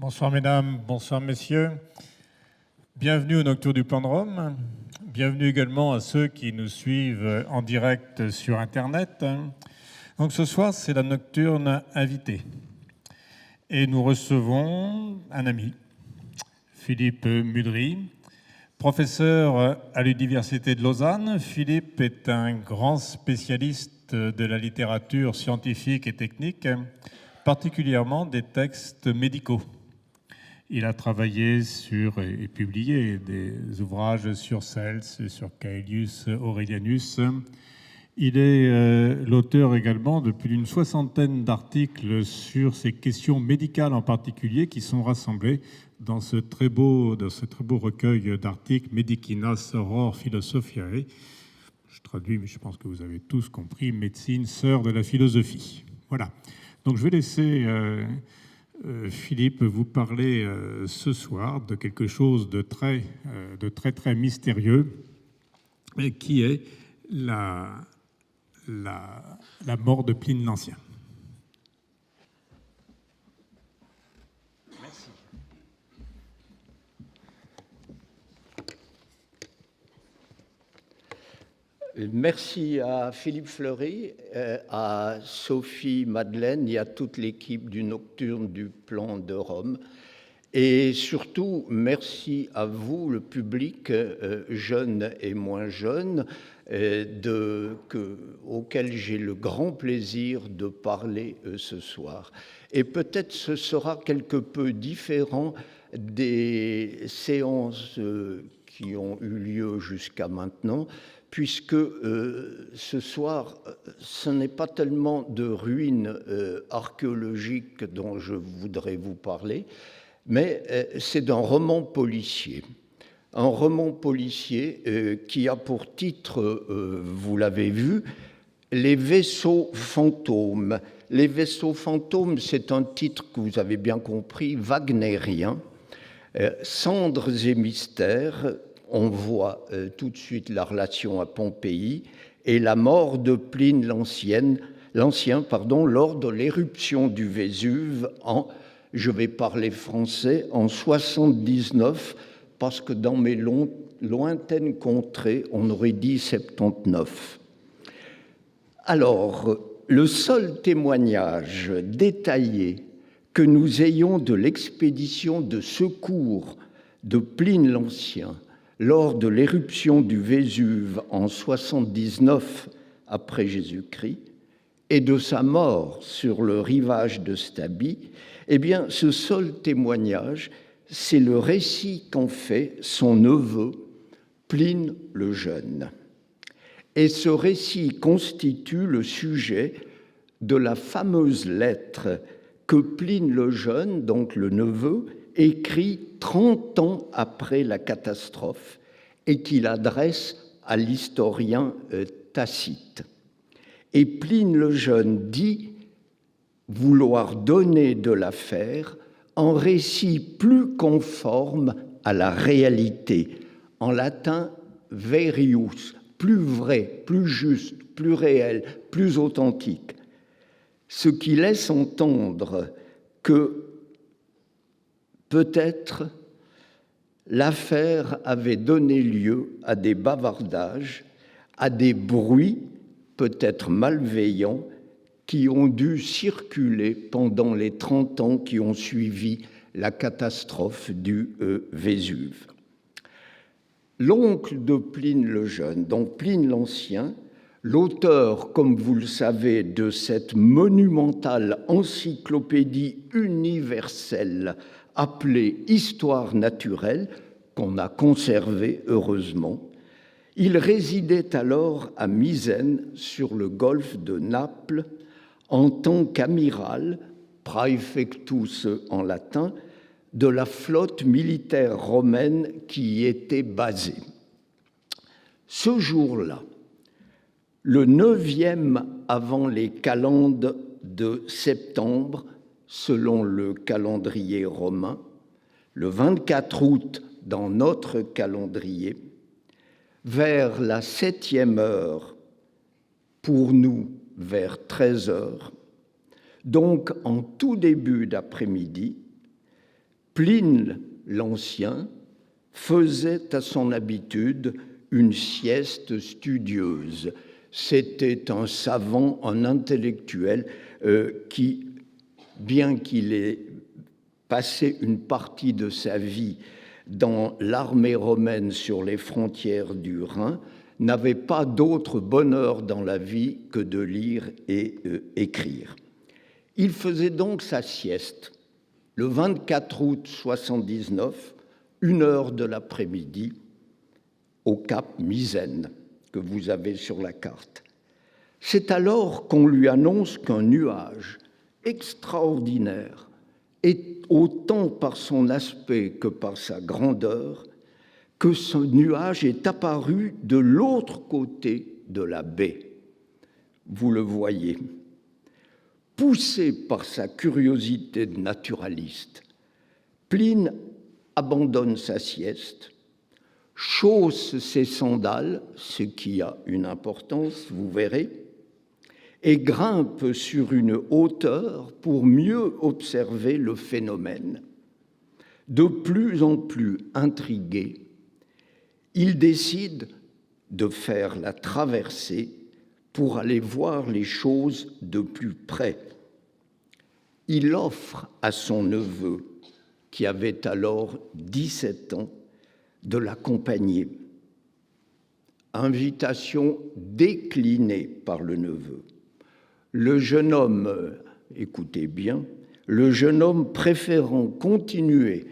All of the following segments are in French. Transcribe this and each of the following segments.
Bonsoir mesdames, bonsoir messieurs. Bienvenue au Nocturne du Plan de Rome. Bienvenue également à ceux qui nous suivent en direct sur Internet. Donc ce soir, c'est la Nocturne invitée. Et nous recevons un ami, Philippe Mudry, professeur à l'Université de Lausanne. Philippe est un grand spécialiste de la littérature scientifique et technique, particulièrement des textes médicaux. Il a travaillé sur et publié des ouvrages sur Cels, sur Caelius Aurelianus. Il est l'auteur également de plus d'une soixantaine d'articles sur ces questions médicales en particulier qui sont rassemblés dans ce très beau recueil d'articles Medicina Soror Philosophiae. Je traduis, mais je pense que vous avez tous compris, médecine, sœur de la philosophie. Voilà. Donc je vais laisser Philippe vous parler ce soir de quelque chose de très mystérieux, qui est la mort de Pline l'Ancien. Merci. Merci à Philippe Fleury, à Sophie Madeleine et à toute l'équipe du Nocturne du Plan de Rome. Et surtout, merci à vous, le public, jeune et moins jeune, auquel j'ai le grand plaisir de parler ce soir. Et peut-être ce sera quelque peu différent des séances qui ont eu lieu jusqu'à maintenant, puisque ce soir, ce n'est pas tellement de ruines archéologiques dont je voudrais vous parler, mais c'est d'un roman policier. Un roman policier qui a pour titre, vous l'avez vu, Les vaisseaux fantômes. Les vaisseaux fantômes, c'est un titre que vous avez bien compris, wagnérien. Cendres et mystères, on voit tout de suite la relation à Pompéi et la mort de Pline l'Ancien, lors de l'éruption du Vésuve je vais parler français, en 79, parce que dans mes lointaines contrées, on aurait dit 79. Alors, le seul témoignage détaillé que nous ayons de l'expédition de secours de Pline l'Ancien lors de l'éruption du Vésuve en 79 après Jésus-Christ et de sa mort sur le rivage de Stabie, eh bien, ce seul témoignage, c'est le récit qu'en fait son neveu, Pline le Jeune. Et ce récit constitue le sujet de la fameuse lettre que Pline le Jeune, donc le neveu, écrit 30 ans après la catastrophe et qu'il adresse à l'historien Tacite. Et Pline le Jeune dit vouloir donner de l'affaire un récit plus conforme à la réalité, en latin verius, plus vrai, plus juste, plus réel, plus authentique, ce qui laisse entendre que peut-être l'affaire avait donné lieu à des bavardages, à des bruits peut-être malveillants qui ont dû circuler pendant les 30 ans qui ont suivi la catastrophe du Vésuve. L'oncle de Pline le Jeune, donc Pline l'Ancien, l'auteur, comme vous le savez, de cette monumentale encyclopédie universelle appelée Histoire naturelle, qu'on a conservée heureusement, il résidait alors à Misène, sur le golfe de Naples, en tant qu'amiral, praefectus en latin, de la flotte militaire romaine qui y était basée. Ce jour-là, le 9e avant les calendes de septembre, selon le calendrier romain, le 24 août dans notre calendrier, vers la 7e heure, pour nous vers 13 heures, donc en tout début d'après-midi, Pline l'Ancien faisait à son habitude une sieste studieuse. C'était un savant, un intellectuel qui, bien qu'il ait passé une partie de sa vie dans l'armée romaine sur les frontières du Rhin, n'avait pas d'autre bonheur dans la vie que de lire et écrire. Il faisait donc sa sieste le 24 août 79, 1h de l'après-midi, au cap Misène, que vous avez sur la carte. C'est alors qu'on lui annonce qu'un nuage extraordinaire, et autant par son aspect que par sa grandeur, que ce nuage est apparu de l'autre côté de la baie. Vous le voyez. Poussé par sa curiosité de naturaliste, Pline abandonne sa sieste, chausse ses sandales, ce qui a une importance, vous verrez, et grimpe sur une hauteur pour mieux observer le phénomène. De plus en plus intrigué, il décide de faire la traversée pour aller voir les choses de plus près. Il offre à son neveu, qui avait alors 17 ans, de l'accompagner. Invitation déclinée par le neveu. Le jeune homme, écoutez bien, le jeune homme préférant continuer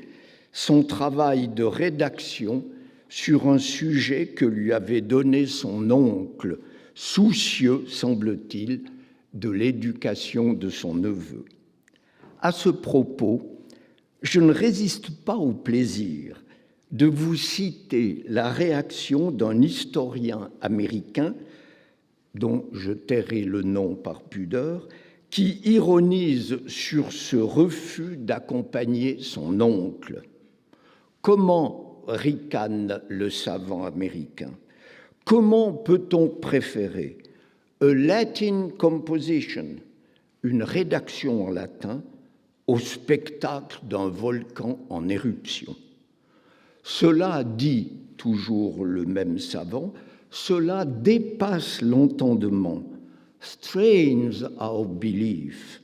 son travail de rédaction sur un sujet que lui avait donné son oncle, soucieux, semble-t-il, de l'éducation de son neveu. À ce propos, je ne résiste pas au plaisir de vous citer la réaction d'un historien américain, dont je tairai le nom par pudeur, qui ironise sur ce refus d'accompagner son oncle. Comment ricane le savant américain? Comment peut-on préférer a Latin composition, une rédaction en latin, au spectacle d'un volcan en éruption? Cela, dit toujours le même savant, cela dépasse l'entendement. Strange our belief.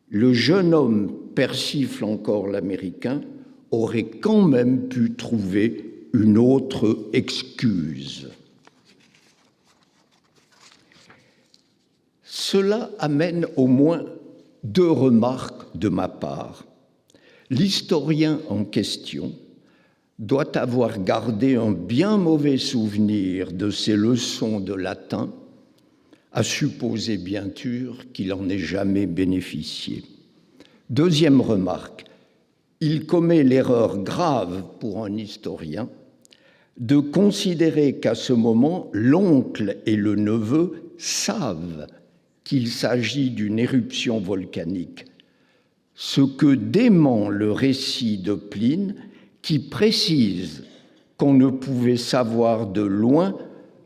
Le jeune homme, persifle encore l'Américain, aurait quand même pu trouver une autre excuse. Cela amène au moins 2 remarques de ma part. L'historien en question doit avoir gardé un bien mauvais souvenir de ses leçons de latin, à supposer bien sûr qu'il n'en ait jamais bénéficié. Deuxième remarque, il commet l'erreur grave pour un historien de considérer qu'à ce moment, l'oncle et le neveu savent qu'il s'agit d'une éruption volcanique, ce que dément le récit de Pline, qui précise qu'on ne pouvait savoir de loin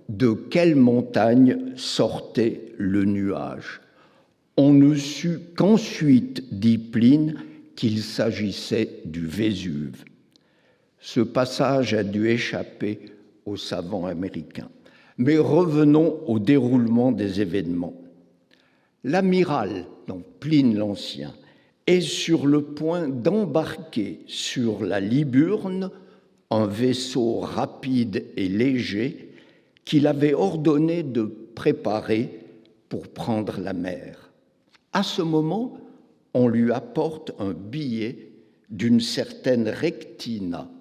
de quelle montagne sortait le nuage. On ne sut qu'ensuite, dit Pline, qu'il s'agissait du Vésuve. Ce passage a dû échapper aux savants américains. Mais revenons au déroulement des événements. L'amiral, donc Pline l'Ancien, est sur le point d'embarquer sur la Liburne, un vaisseau rapide et léger qu'il avait ordonné de préparer pour prendre la mer. À ce moment, on lui apporte un billet d'une certaine Rectina,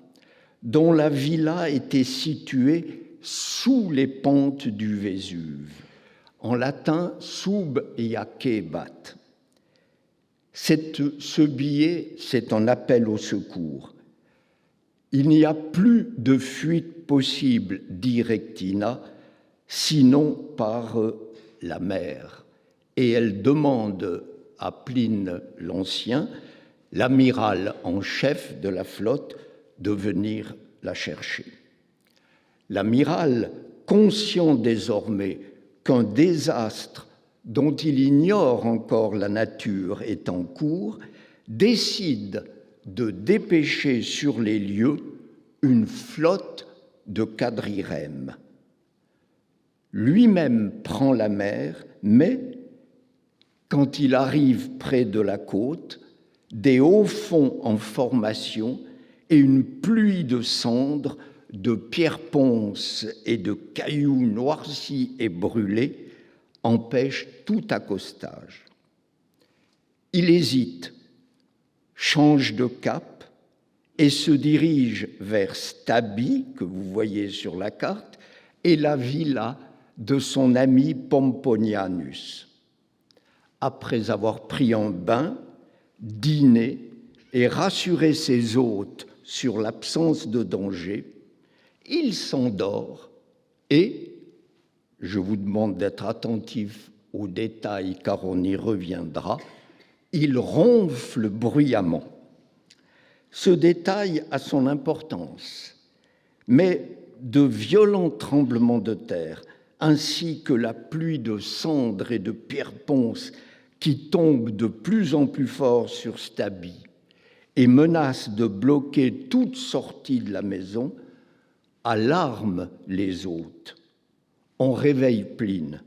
dont la villa était située sous les pentes du Vésuve, en latin sub iacebat. Ce billet, c'est un appel au secours. Il n'y a plus de fuite possible, dit Rectina, sinon par la mer. Et elle demande à Pline l'Ancien, l'amiral en chef de la flotte, de venir la chercher. L'amiral, conscient désormais qu'un désastre dont il ignore encore la nature est en cours, décide de dépêcher sur les lieux une flotte de quadrirèmes. Lui-même prend la mer, mais quand il arrive près de la côte, des hauts fonds en formation et une pluie de cendres, de pierres ponces et de cailloux noircis et brûlés empêchent tout accostage. Il hésite, change de cap et se dirige vers Stabi, que vous voyez sur la carte, et la villa de son ami Pomponianus. Après avoir pris un bain, dîné et rassuré ses hôtes sur l'absence de danger, il s'endort et, je vous demande d'être attentif aux détails car on y reviendra, il ronfle bruyamment. Ce détail a son importance, mais de violents tremblements de terre, ainsi que la pluie de cendres et de pierres ponces qui tombe de plus en plus fort sur Stabi et menace de bloquer toute sortie de la maison, alarment les hôtes. On réveille Pline.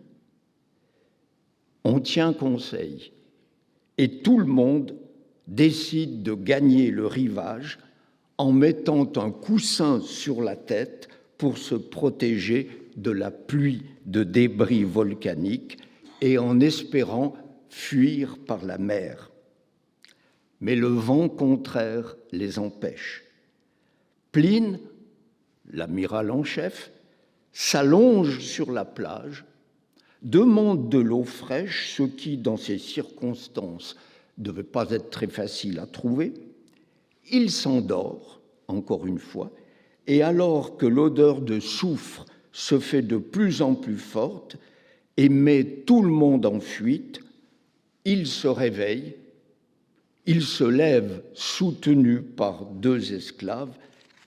On tient conseil. Et tout le monde décide de gagner le rivage en mettant un coussin sur la tête pour se protéger de la pluie de débris volcaniques et en espérant fuir par la mer. Mais le vent contraire les empêche. Pline, l'amiral en chef, s'allonge sur la plage, demande de l'eau fraîche, ce qui, dans ces circonstances, ne devait pas être très facile à trouver. Il s'endort, encore une fois, et alors que l'odeur de soufre se fait de plus en plus forte et met tout le monde en fuite, il se réveille, il se lève soutenu par 2 esclaves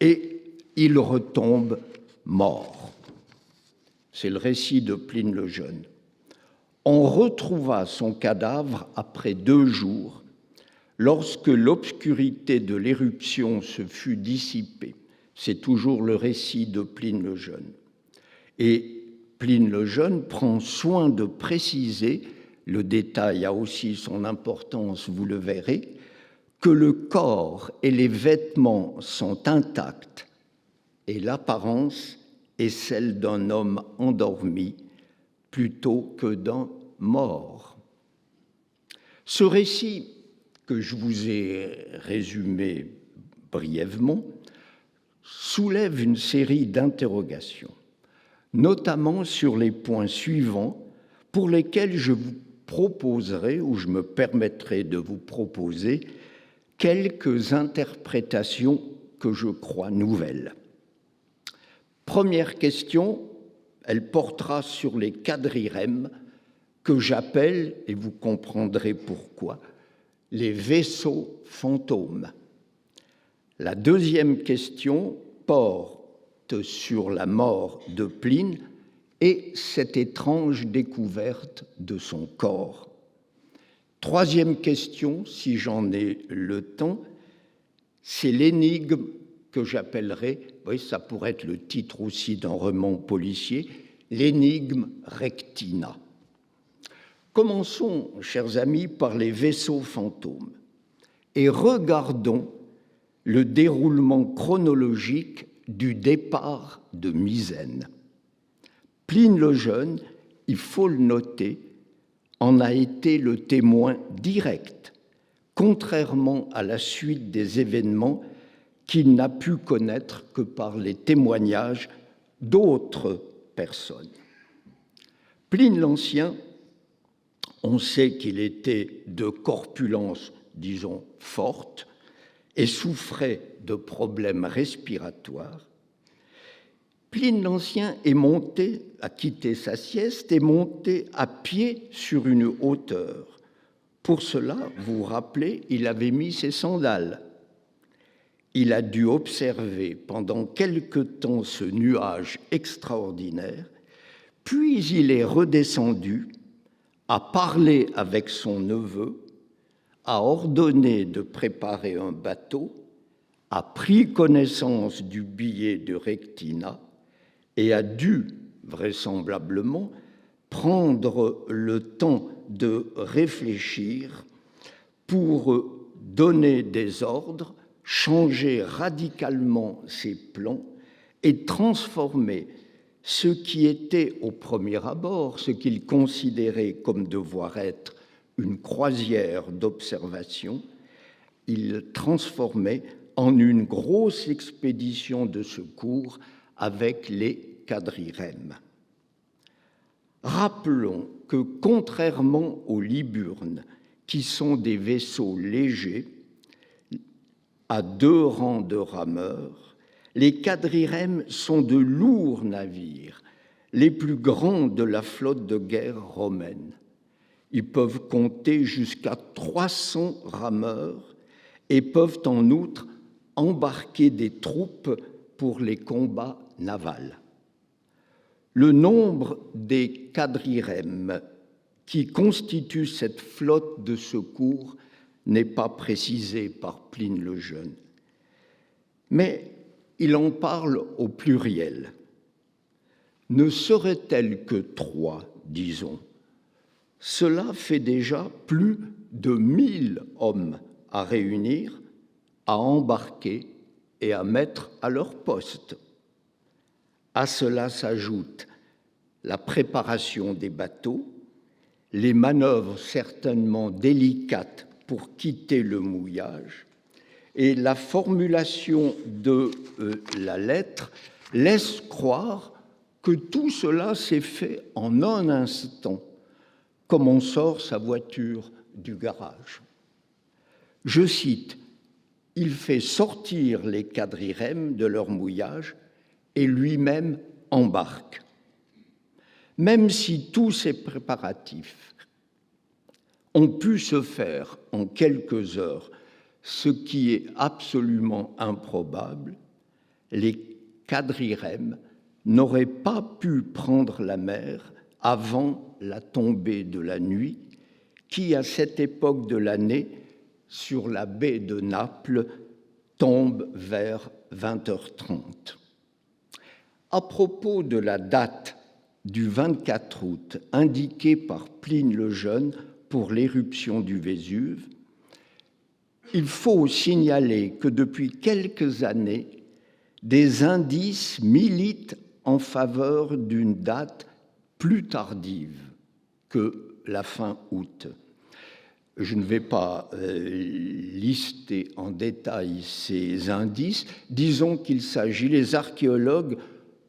et il retombe mort. C'est le récit de Pline le Jeune. On retrouva son cadavre après 2 jours, lorsque l'obscurité de l'éruption se fut dissipée. C'est toujours le récit de Pline le Jeune. Et Pline le Jeune prend soin de préciser, le détail a aussi son importance, vous le verrez, que le corps et les vêtements sont intacts et l'apparence est celle d'un homme endormi plutôt que d'un mort. Ce récit que je vous ai résumé brièvement soulève une série d'interrogations, notamment sur les points suivants pour lesquels je vous proposerai, ou je me permettrai de vous proposer, quelques interprétations que je crois nouvelles. Première question, elle portera sur les quadrirèmes que j'appelle, et vous comprendrez pourquoi, les vaisseaux fantômes. La deuxième question porte sur la mort de Pline et cette étrange découverte de son corps. Troisième question, si j'en ai le temps, c'est l'énigme que j'appellerai, oui, ça pourrait être le titre aussi d'un roman policier, l'énigme Rectina. Commençons, chers amis, par les vaisseaux fantômes et regardons le déroulement chronologique du départ de Misène. Pline le Jeune, il faut le noter, en a été le témoin direct, contrairement à la suite des événements qu'il n'a pu connaître que par les témoignages d'autres personnes. Pline l'Ancien, on sait qu'il était de corpulence, disons, forte et souffrait de problèmes respiratoires. Pline l'Ancien est monté, a quitté sa sieste et monté à pied sur une hauteur. Pour cela, vous vous rappelez, il avait mis ses sandales. Il a dû observer pendant quelque temps ce nuage extraordinaire, puis il est redescendu, a parlé avec son neveu, a ordonné de préparer un bateau, a pris connaissance du billet de Rectina et a dû, vraisemblablement, prendre le temps de réfléchir pour donner des ordres, changer radicalement ses plans et transformer ce qui était au premier abord, ce qu'il considérait comme devoir être une croisière d'observation, il transformait en une grosse expédition de secours avec les quadrirèmes. Rappelons que, contrairement aux liburnes, qui sont des vaisseaux légers, à 2 rangs de rameurs, les quadrirèmes sont de lourds navires, les plus grands de la flotte de guerre romaine. Ils peuvent compter jusqu'à 300 rameurs et peuvent en outre embarquer des troupes pour les combats navals. Le nombre des quadrirèmes qui constituent cette flotte de secours n'est pas précisé par Pline le Jeune, mais il en parle au pluriel. Ne serait-elle que 3, disons? Cela fait déjà plus de 1000 hommes à réunir, à embarquer et à mettre à leur poste. À cela s'ajoute la préparation des bateaux, les manœuvres certainement délicates pour quitter le mouillage, et la formulation de la lettre laisse croire que tout cela s'est fait en un instant, comme on sort sa voiture du garage. Je cite, « Il fait sortir les quadrirèmes de leur mouillage et lui-même embarque. » Même si tous ces préparatifs ont pu se faire en quelques heures, ce qui est absolument improbable, les quadrirèmes n'auraient pas pu prendre la mer avant la tombée de la nuit, qui, à cette époque de l'année, sur la baie de Naples, tombe vers 20h30. À propos de la date du 24 août indiquée par Pline le Jeune pour l'éruption du Vésuve, il faut signaler que depuis quelques années, des indices militent en faveur d'une date plus tardive que la fin août. Je ne vais pas lister en détail ces indices. Disons qu'il s'agit, les archéologues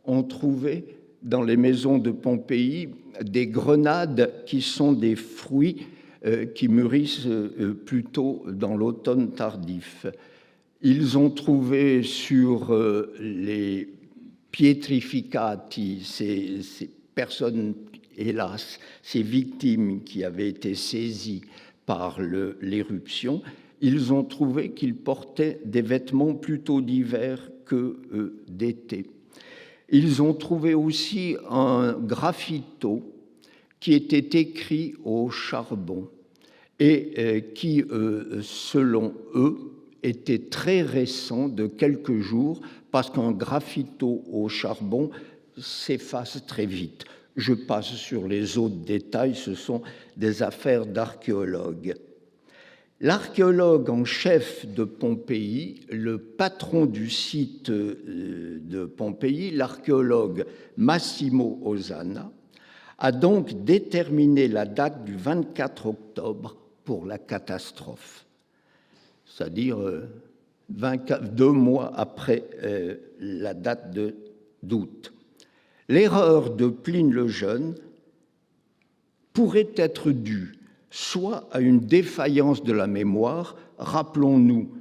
ont trouvé dans les maisons de Pompéi des grenades qui sont des fruits qui mûrissent plutôt dans l'automne tardif. Ils ont trouvé sur les pietrificati, ces personnes, hélas, ces victimes qui avaient été saisies par l'éruption, ils ont trouvé qu'ils portaient des vêtements plutôt d'hiver que d'été. Ils ont trouvé aussi un graffito qui était écrit au charbon et qui, selon eux, était très récent, de quelques jours, parce qu'un graffito au charbon s'efface très vite. Je passe sur les autres détails, ce sont des affaires d'archéologues. L'archéologue en chef de Pompéi, le patron du site de Pompéi, l'archéologue Massimo Osanna, a donc déterminé la date du 24 octobre pour la catastrophe, c'est-à-dire 2 mois après la date d'août. L'erreur de Pline le Jeune pourrait être due soit à une défaillance de la mémoire, rappelons-nous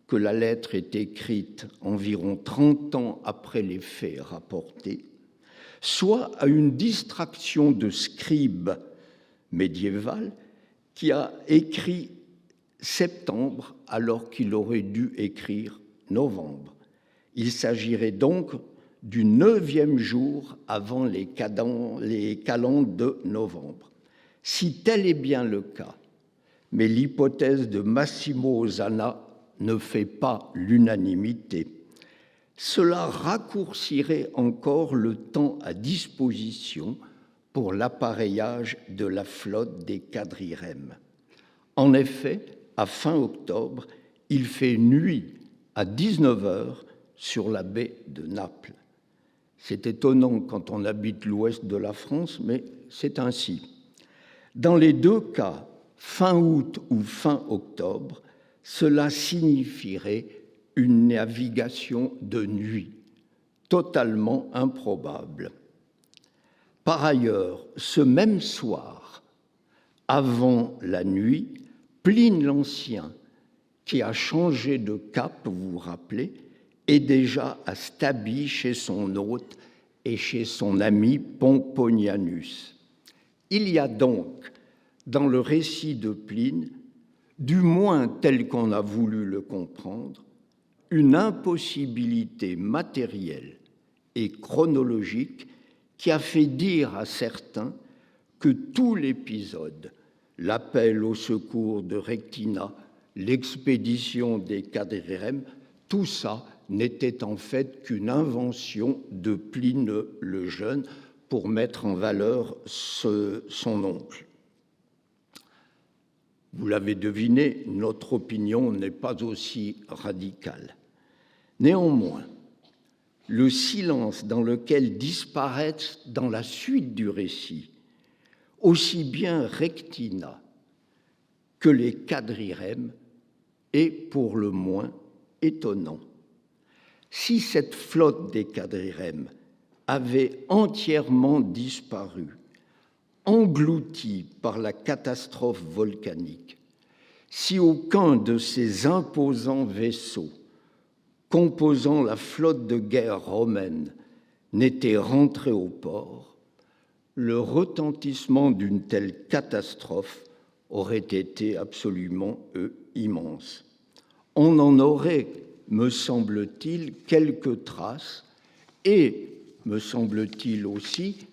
que la lettre est écrite environ 30 ans après les faits rapportés, soit à une distraction de scribe médiéval qui a écrit septembre alors qu'il aurait dû écrire novembre. Il s'agirait donc du 9e jour avant les calendes de novembre. Si tel est bien le cas, mais l'hypothèse de Massimo Osanna ne fait pas l'unanimité. Cela raccourcirait encore le temps à disposition pour l'appareillage de la flotte des quadrirèmes. En effet, à fin octobre, il fait nuit à 19h sur la baie de Naples. C'est étonnant quand on habite l'ouest de la France, mais c'est ainsi. Dans les deux cas, fin août ou fin octobre, cela signifierait une navigation de nuit, totalement improbable. Par ailleurs, ce même soir, avant la nuit, Pline l'Ancien, qui a changé de cap, vous vous rappelez, est déjà à Stabie chez son hôte et chez son ami Pomponianus. Il y a donc, dans le récit de Pline, du moins tel qu'on a voulu le comprendre, une impossibilité matérielle et chronologique qui a fait dire à certains que tout l'épisode, l'appel au secours de Rectina, l'expédition des quadrirèmes, tout ça n'était en fait qu'une invention de Pline le Jeune pour mettre en valeur son oncle. Vous l'avez deviné, notre opinion n'est pas aussi radicale. Néanmoins, le silence dans lequel disparaissent dans la suite du récit aussi bien Rectina que les quadrirèmes est pour le moins étonnant. Si cette flotte des quadrirèmes avait entièrement disparu, engloutie par la catastrophe volcanique, si aucun de ces imposants vaisseaux composant la flotte de guerre romaine n'était rentré au port, le retentissement d'une telle catastrophe aurait été absolument immense. On en aurait, me semble-t-il, quelques traces et, me semble-t-il aussi,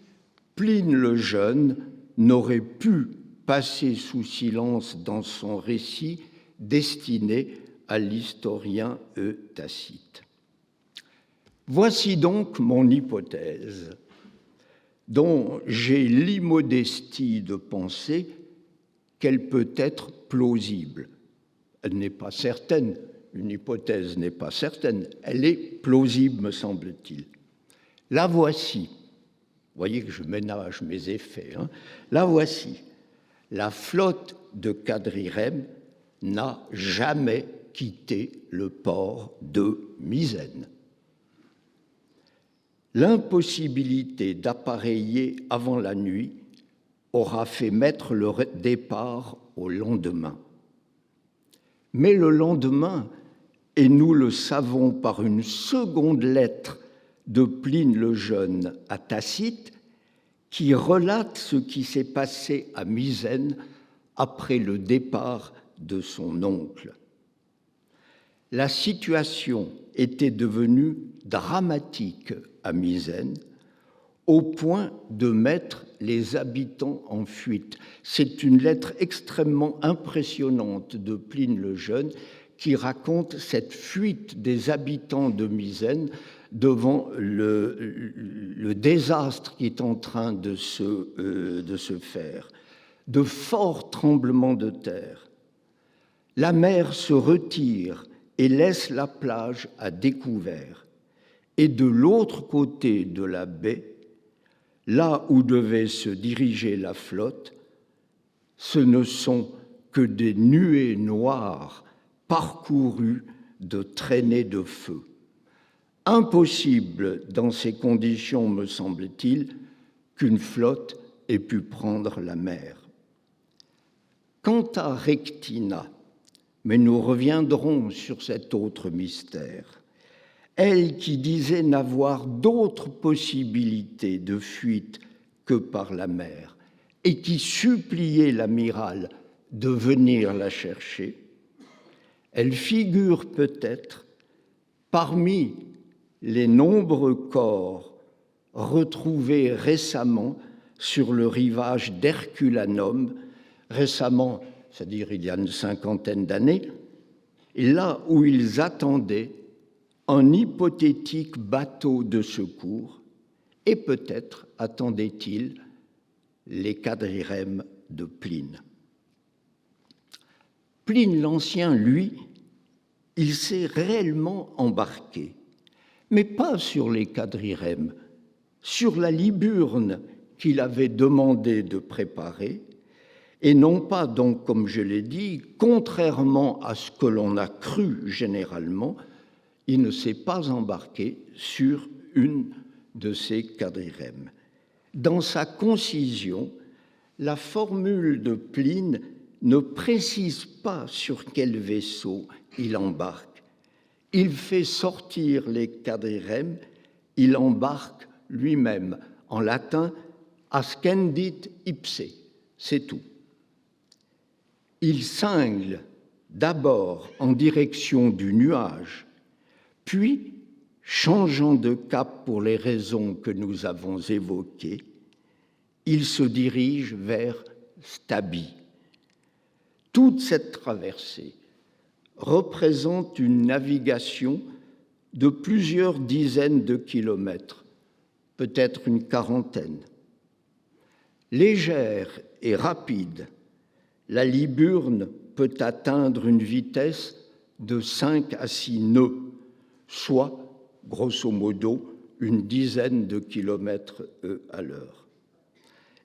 Pline le Jeune n'aurait pu passer sous silence dans son récit destiné à l'historien Tacite. Voici donc mon hypothèse, dont j'ai l'immodestie de penser qu'elle peut être plausible. Elle n'est pas certaine, une hypothèse n'est pas certaine, elle est plausible, me semble-t-il. La voici, vous voyez que je ménage mes effets, hein. La voici, la flotte de quadrirèmes n'a jamais quitté le port de Misène. L'impossibilité d'appareiller avant la nuit aura fait mettre le départ au lendemain. Mais le lendemain, et nous le savons par une seconde lettre de Pline le Jeune à Tacite, qui relate ce qui s'est passé à Misène après le départ de son oncle. La situation était devenue dramatique à Misène, au point de mettre les habitants en fuite. C'est une lettre extrêmement impressionnante de Pline le Jeune qui raconte cette fuite des habitants de Misène devant le désastre qui est en train de se faire. De forts tremblements de terre. La mer se retire et laisse la plage à découvert. Et de l'autre côté de la baie, là où devait se diriger la flotte, ce ne sont que des nuées noires parcourues de traînées de feu. Impossible, dans ces conditions, me semble-t-il, qu'une flotte ait pu prendre la mer. Quant à Rectina, mais nous reviendrons sur cet autre mystère, elle qui disait n'avoir d'autre possibilité de fuite que par la mer et qui suppliait l'amiral de venir la chercher, elle figure peut-être parmi les nombreux corps retrouvés récemment sur le rivage d'Herculanum. Récemment, c'est-à-dire il y a une cinquantaine d'années, et là où ils attendaient un hypothétique bateau de secours, et peut-être attendaient-ils les quadrirèmes de Pline. Pline l'Ancien, lui, il s'est réellement embarqué, mais pas sur les quadrirèmes, sur la Liburne qu'il avait demandé de préparer, et non pas donc, comme je l'ai dit, contrairement à ce que l'on a cru généralement, il ne s'est pas embarqué sur une de ces quadrirèmes. Dans sa concision, la formule de Pline ne précise pas sur quel vaisseau il embarque. Il fait sortir les quadrirèmes, il embarque lui-même. En latin, ascendit ipse, c'est tout. Il cingle d'abord en direction du nuage, puis, changeant de cap pour les raisons que nous avons évoquées, il se dirige vers Stabie. Toute cette traversée représente une navigation de plusieurs dizaines de kilomètres, peut-être une quarantaine. Légère et rapide, la Liburne peut atteindre une vitesse de 5 à 6 nœuds, soit, grosso modo, une dizaine de kilomètres à l'heure.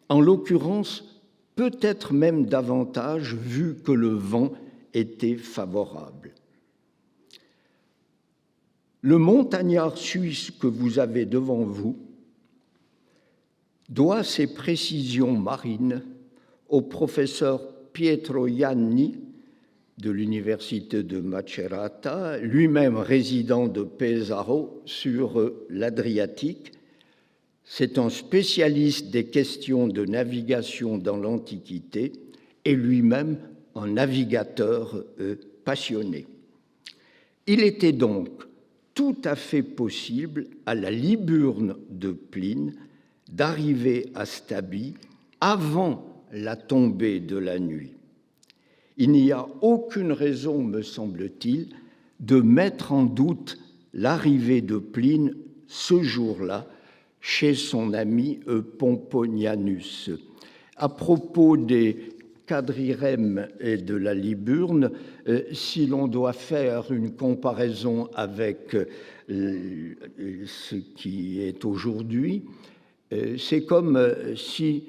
En l'occurrence, peut-être même davantage, vu que le vent était favorable. Le montagnard suisse que vous avez devant vous doit ses précisions marines au professeur Pietro Ianni de l'université de Macerata, lui-même résident de Pesaro sur l'Adriatique. C'est un spécialiste des questions de navigation dans l'Antiquité et lui-même un navigateur passionné. Il était donc tout à fait possible à la Liburne de Pline d'arriver à Stabie avant la tombée de la nuit. Il n'y a aucune raison, me semble-t-il, de mettre en doute l'arrivée de Pline ce jour-là chez son ami Pomponianus. À propos des quadrirèmes et de la Liburne, si l'on doit faire une comparaison avec ce qui est aujourd'hui, c'est comme si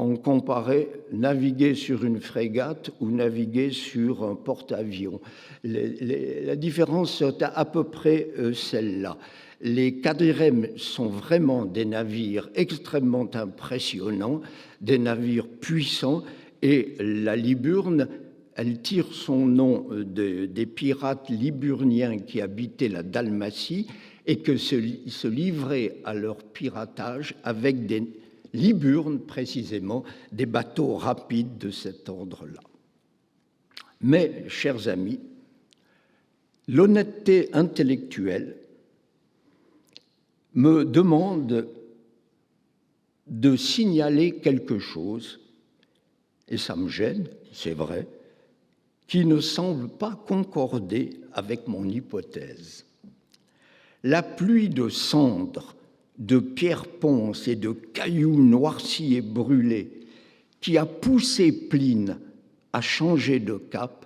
on comparait naviguer sur une frégate ou naviguer sur un porte-avions. La différence est à peu près celle-là. Les quadrirèmes sont vraiment des navires extrêmement impressionnants, des navires puissants, et la Liburne, elle tire son nom des pirates liburniens qui habitaient la Dalmatie et qui se livraient à leur piratage avec des Liburne, précisément, des bateaux rapides de cet ordre-là. Mais, chers amis, l'honnêteté intellectuelle me demande de signaler quelque chose, et ça me gêne, c'est vrai, qui ne semble pas concorder avec mon hypothèse. La pluie de cendres, de pierres ponces et de cailloux noircis et brûlés qui a poussé Pline à changer de cap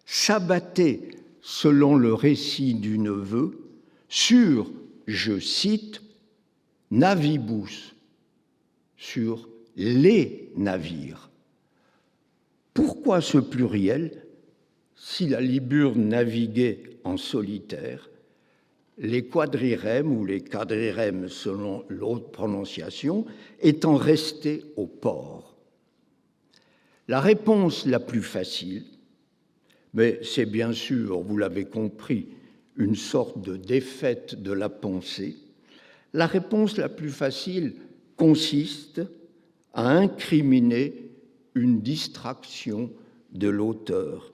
s'abattait, selon le récit du neveu, sur, je cite, navibus, sur les navires. Pourquoi ce pluriel si la Liburne naviguait en solitaire, les quadrirèmes ou les quadrirèmes selon l'autre prononciation étant restés au port? La réponse la plus facile, mais c'est bien sûr, vous l'avez compris, une sorte de défaite de la pensée, la réponse la plus facile consiste à incriminer une distraction de l'auteur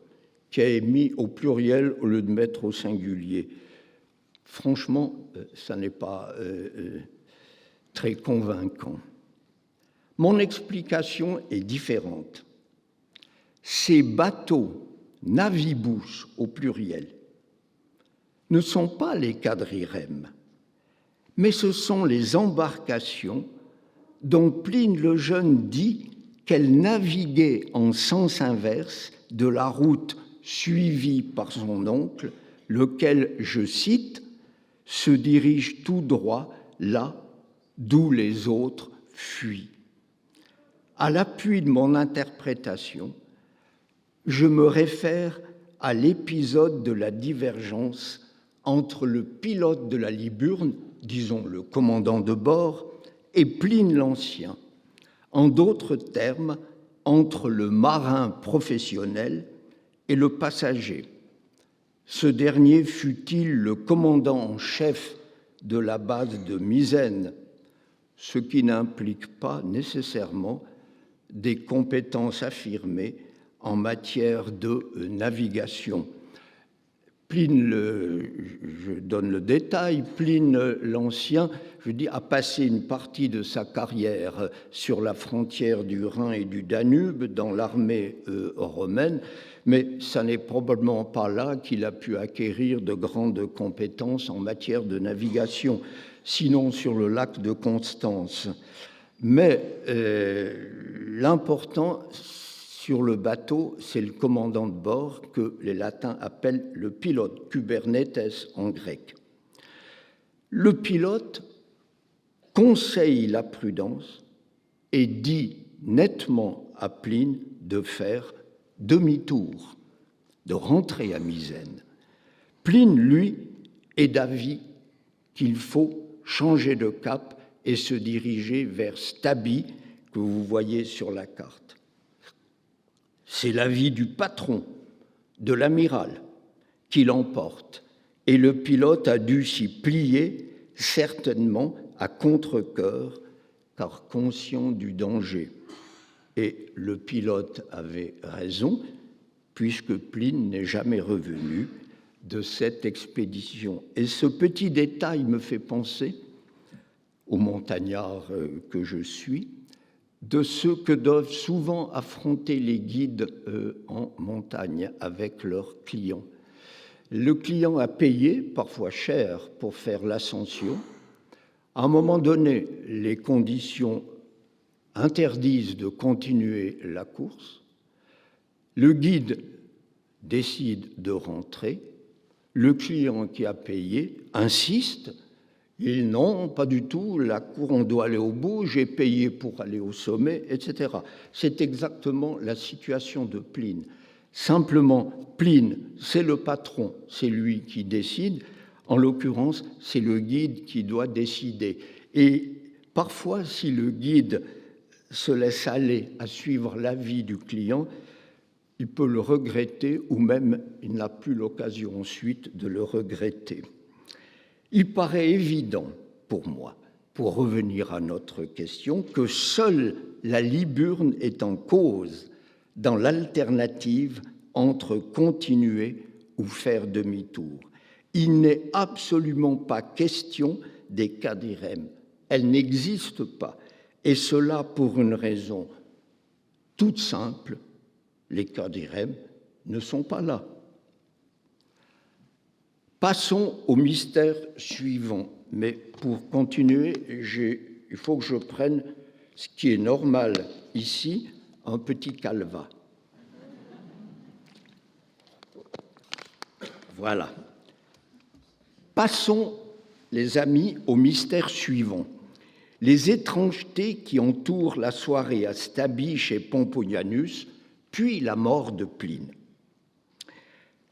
qui a mis au pluriel au lieu de mettre au singulier. Franchement, ça n'est pas très convaincant. Mon explication est différente. ces bateaux, navibus au pluriel, ne sont pas les quadrirèmes, mais ce sont les embarcations dont Pline le Jeune dit qu'elles naviguaient en sens inverse de la route suivie par son oncle, lequel, je cite, « se dirige tout droit là d'où les autres fuient ». À l'appui de mon interprétation, je me réfère à l'épisode de la divergence entre le pilote de la Liburne, disons le commandant de bord, et Pline l'Ancien. En d'autres termes, entre le marin professionnel et le passager. Ce dernier fut-il le commandant en chef de la base de Misène, ce qui n'implique pas nécessairement des compétences affirmées en matière de navigation. Pline, je donne le détail, Pline l'Ancien, a passé une partie de sa carrière sur la frontière du Rhin et du Danube dans l'armée romaine, mais ça n'est probablement pas là qu'il a pu acquérir de grandes compétences en matière de navigation, sinon sur le lac de Constance. Mais l'important sur le bateau, c'est le commandant de bord que les latins appellent le pilote, kubernetes en grec. Le pilote conseille la prudence et dit nettement à Pline de faire demi-tour, de rentrer à Misène. Pline, lui, est d'avis qu'il faut changer de cap et se diriger vers Stabie, que vous voyez sur la carte. C'est l'avis du patron, de l'amiral, qui l'emporte, et le pilote a dû s'y plier, certainement à contre-cœur, car conscient du danger. Et le pilote avait raison, puisque Pline n'est jamais revenu de cette expédition. Et ce petit détail me fait penser au montagnard que je suis, de ce que doivent souvent affronter les guides en montagne avec leurs clients. Le client a payé, parfois cher, pour faire l'ascension. À un moment donné, les conditions interdisent de continuer la course. Le guide décide de rentrer. Le client qui a payé insiste. Il non, pas du tout, la cour, on doit aller au bout, j'ai payé pour aller au sommet, etc. C'est exactement la situation de Pline. Simplement, Pline, c'est le patron, c'est lui qui décide. En l'occurrence, c'est le guide qui doit décider. Et parfois, si le guide se laisse aller à suivre l'avis du client, il peut le regretter ou même il n'a plus l'occasion ensuite de le regretter. Il paraît évident pour moi, pour revenir à notre question, que seule la Liburne est en cause dans l'alternative entre continuer ou faire demi-tour. Il n'est absolument pas question des quadrirèmes. Elles n'existent pas. Et cela pour une raison toute simple, les quadrirèmes ne sont pas là. Passons au mystère suivant. Mais pour continuer, il faut que je prenne ce qui est normal ici, un petit calva. Voilà. Passons, les amis, au mystère suivant. Les étrangetés qui entourent la soirée à Stabie chez Pomponianus, puis la mort de Pline.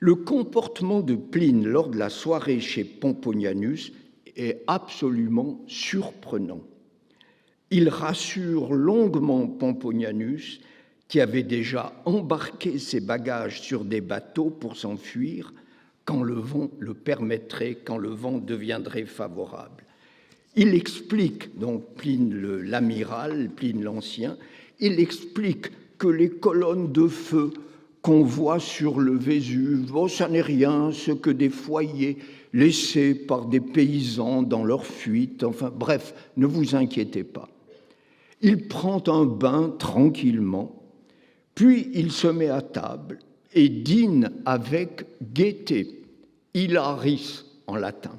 Le comportement de Pline lors de la soirée chez Pomponianus est absolument surprenant. Il rassure longuement Pomponianus, qui avait déjà embarqué ses bagages sur des bateaux pour s'enfuir quand le vent le permettrait, quand le vent deviendrait favorable. Il explique, donc Pline l'amiral, Pline l'Ancien, il explique que les colonnes de feu qu'on voit sur le Vésuve, ça n'est rien, ce que des foyers laissés par des paysans dans leur fuite, enfin bref, ne vous inquiétez pas. Il prend un bain tranquillement, Puis il se met à table et dîne avec gaieté, hilaris en latin.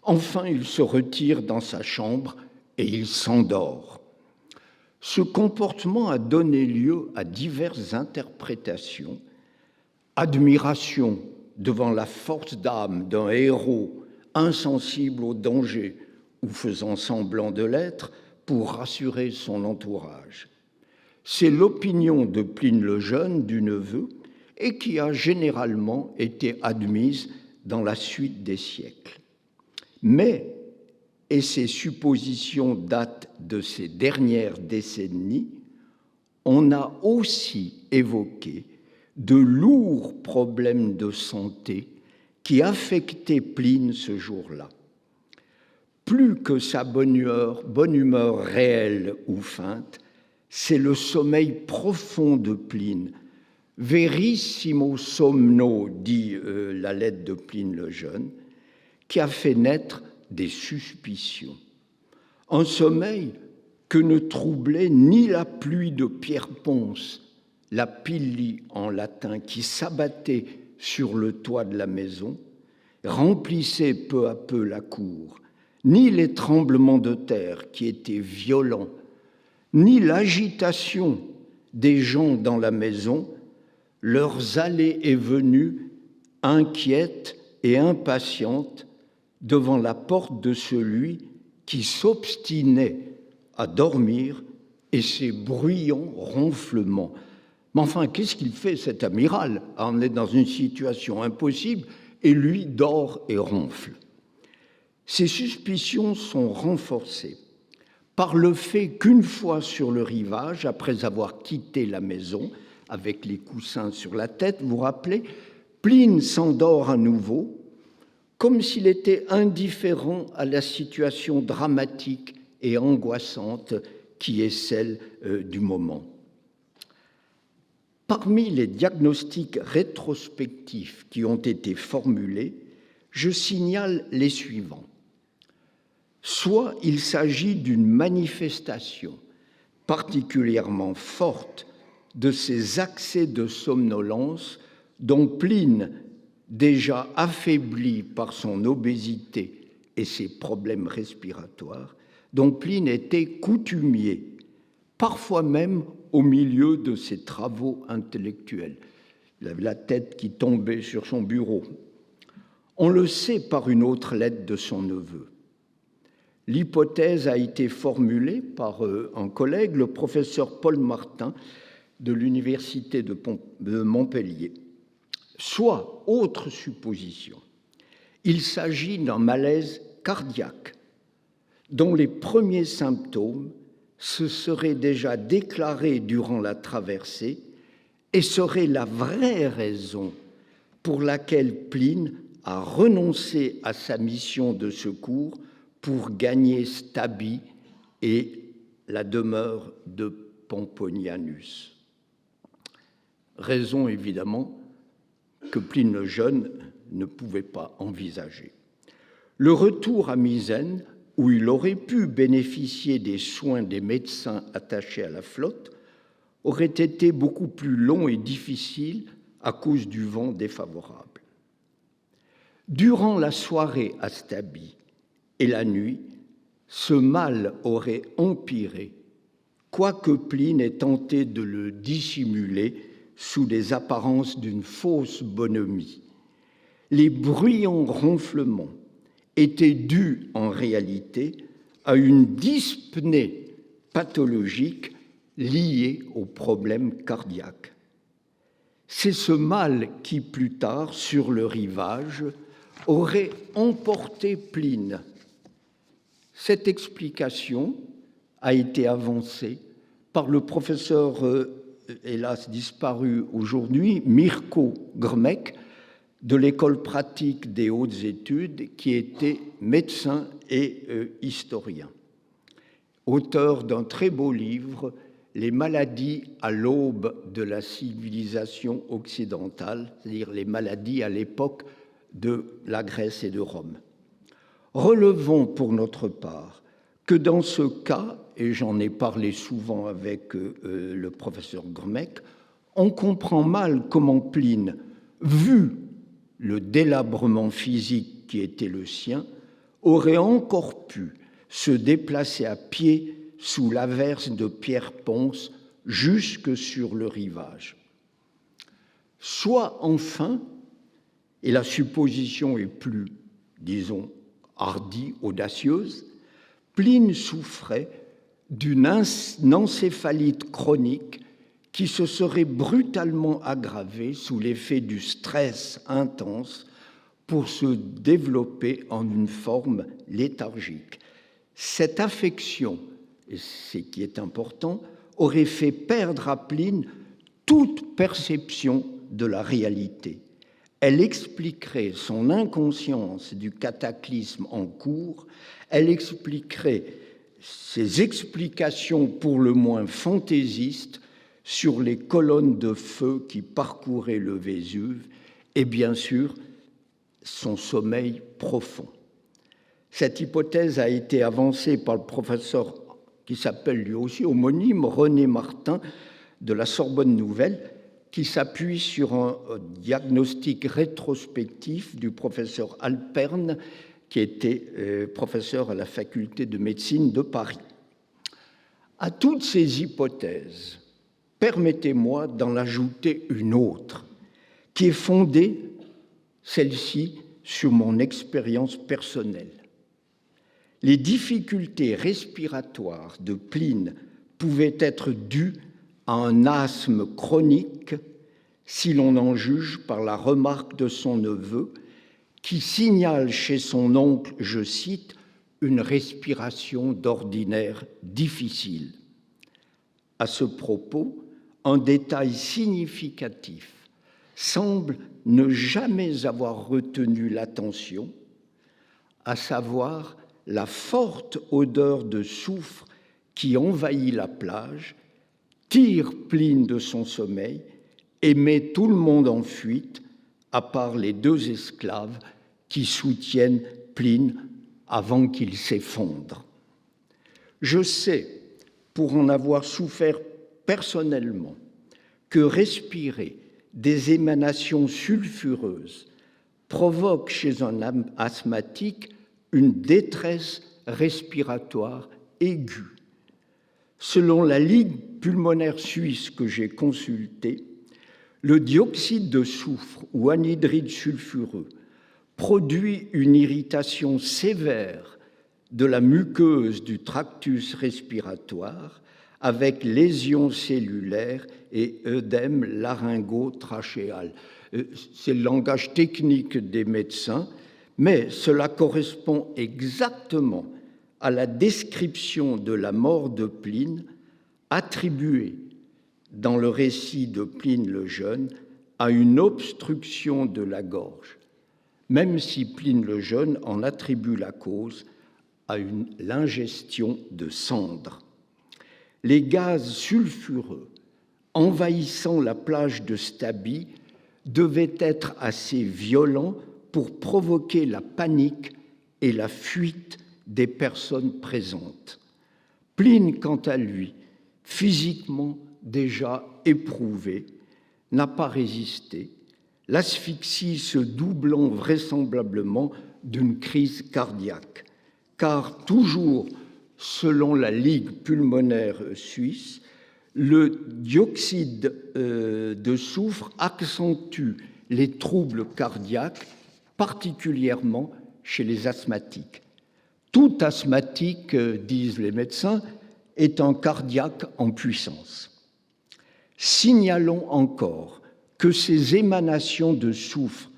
Enfin, il se retire dans sa chambre et il s'endort. Ce comportement a donné lieu à diverses interprétations. Admiration devant la force d'âme d'un héros insensible au danger ou faisant semblant de l'être pour rassurer son entourage. C'est l'opinion de Pline le Jeune du neveu et qui a généralement été admise dans la suite des siècles. Mais, et ces suppositions datent de ces dernières décennies, on a aussi évoqué de lourds problèmes de santé qui affectaient Pline ce jour-là. Plus que sa bonne humeur réelle ou feinte, c'est le sommeil profond de Pline. Verissimo somno, dit la lettre de Pline le Jeune, qui a fait naître des suspicions. Un sommeil que ne troublait ni la pluie de Pierre Ponce, la pilli en latin, qui s'abattait sur le toit de la maison, remplissait peu à peu la cour, ni les tremblements de terre qui étaient violents, ni l'agitation des gens dans la maison, leurs allées et venues inquiètes et impatientes devant la porte de celui qui s'obstinait à dormir et ses bruyants ronflements. Mais enfin, qu'est-ce qu'il fait, cet amiral? On est dans une situation impossible et lui dort et ronfle. Ces suspicions sont renforcées par le fait qu'une fois sur le rivage, après avoir quitté la maison avec les coussins sur la tête, vous vous rappelez, Pline s'endort à nouveau, comme s'il était indifférent à la situation dramatique et angoissante qui est celle du moment. Parmi les diagnostics rétrospectifs qui ont été formulés, je signale les suivants. Soit il s'agit d'une manifestation particulièrement forte de ces accès de somnolence dont Pline, déjà affaibli par son obésité et ses problèmes respiratoires, dont Pline était coutumier, parfois même au milieu de ses travaux intellectuels. Il avait la tête qui tombait sur son bureau. On le sait par une autre lettre de son neveu. L'hypothèse a été formulée par un collègue, le professeur Paul Martin, de l'Université de Montpellier. Soit, autre supposition, il s'agit d'un malaise cardiaque dont les premiers symptômes se seraient déjà déclarés durant la traversée et seraient la vraie raison pour laquelle Pline a renoncé à sa mission de secours pour gagner Stabie et la demeure de Pomponianus. Raison évidemment que Pline le Jeune ne pouvait pas envisager. Le retour à Misène, où il aurait pu bénéficier des soins des médecins attachés à la flotte, aurait été beaucoup plus long et difficile à cause du vent défavorable. Durant la soirée à Stabie et la nuit, ce mal aurait empiré, quoique Pline ait tenté de le dissimuler sous les apparences d'une fausse bonhomie. Les bruyants ronflements étaient dus en réalité à une dyspnée pathologique liée au problème cardiaque. C'est ce mal qui, plus tard, sur le rivage, aurait emporté Pline. Cette explication a été avancée par le professeur, hélas disparu aujourd'hui, Mirko Grmek, de l'école pratique des hautes études, qui était médecin et historien. Auteur d'un très beau livre, Les maladies à l'aube de la civilisation occidentale, c'est-à-dire les maladies à l'époque de la Grèce et de Rome. Relevons pour notre part que dans ce cas, et j'en ai parlé souvent avec le professeur Grmek, On comprend mal comment Pline, vu le délabrement physique qui était le sien, aurait encore pu se déplacer à pied sous l'averse de Pierre Ponce jusque sur le rivage. Soit enfin, et la supposition est plus, disons, hardie, audacieuse, Pline souffrait d'une encéphalite chronique qui se serait brutalement aggravée sous l'effet du stress intense pour se développer en une forme léthargique. Cette affection, et c'est ce qui est important, aurait fait perdre à Pline toute perception de la réalité. Elle expliquerait son inconscience du cataclysme en cours, elle expliquerait ses explications pour le moins fantaisistes sur les colonnes de feu qui parcouraient le Vésuve et bien sûr son sommeil profond. Cette hypothèse a été avancée par le professeur qui s'appelle lui aussi homonyme, René Martin, de la Sorbonne Nouvelle, qui s'appuie sur un diagnostic rétrospectif du professeur Alperne, qui était professeur à la faculté de médecine de Paris. À toutes ces hypothèses, permettez-moi d'en ajouter une autre, qui est fondée, celle-ci, sur mon expérience personnelle. Les difficultés respiratoires de Pline pouvaient être dues à un asthme chronique, si l'on en juge par la remarque de son neveu, qui signale chez son oncle, je cite, « une respiration d'ordinaire difficile ». À ce propos, un détail significatif semble ne jamais avoir retenu l'attention, à savoir la forte odeur de soufre qui envahit la plage, tire Pline de son sommeil et met tout le monde en fuite, à part les deux esclaves qui soutiennent Pline avant qu'il s'effondre. Je sais, pour en avoir souffert personnellement, que respirer des émanations sulfureuses provoque chez un asthmatique une détresse respiratoire aiguë. Selon la Ligue pulmonaire suisse que j'ai consultée, le dioxyde de soufre ou anhydride sulfureux produit une irritation sévère de la muqueuse du tractus respiratoire avec lésions cellulaires et œdème laryngo-trachéal. C'est le langage technique des médecins, mais cela correspond exactement à la description de la mort de Pline attribuée dans le récit de Pline le Jeune à une obstruction de la gorge, même si Pline le Jeune en attribue la cause à l'ingestion de cendres. Les gaz sulfureux envahissant la plage de Stabi devaient être assez violents pour provoquer la panique et la fuite des personnes présentes. Pline, quant à lui, physiquement déjà éprouvé, n'a pas résisté, l'asphyxie se doublant vraisemblablement d'une crise cardiaque, car toujours selon la Ligue pulmonaire suisse, le dioxyde de soufre accentue les troubles cardiaques, particulièrement chez les asthmatiques. Tout asthmatique, disent les médecins, est un cardiaque en puissance. Signalons encore que ces émanations de soufre,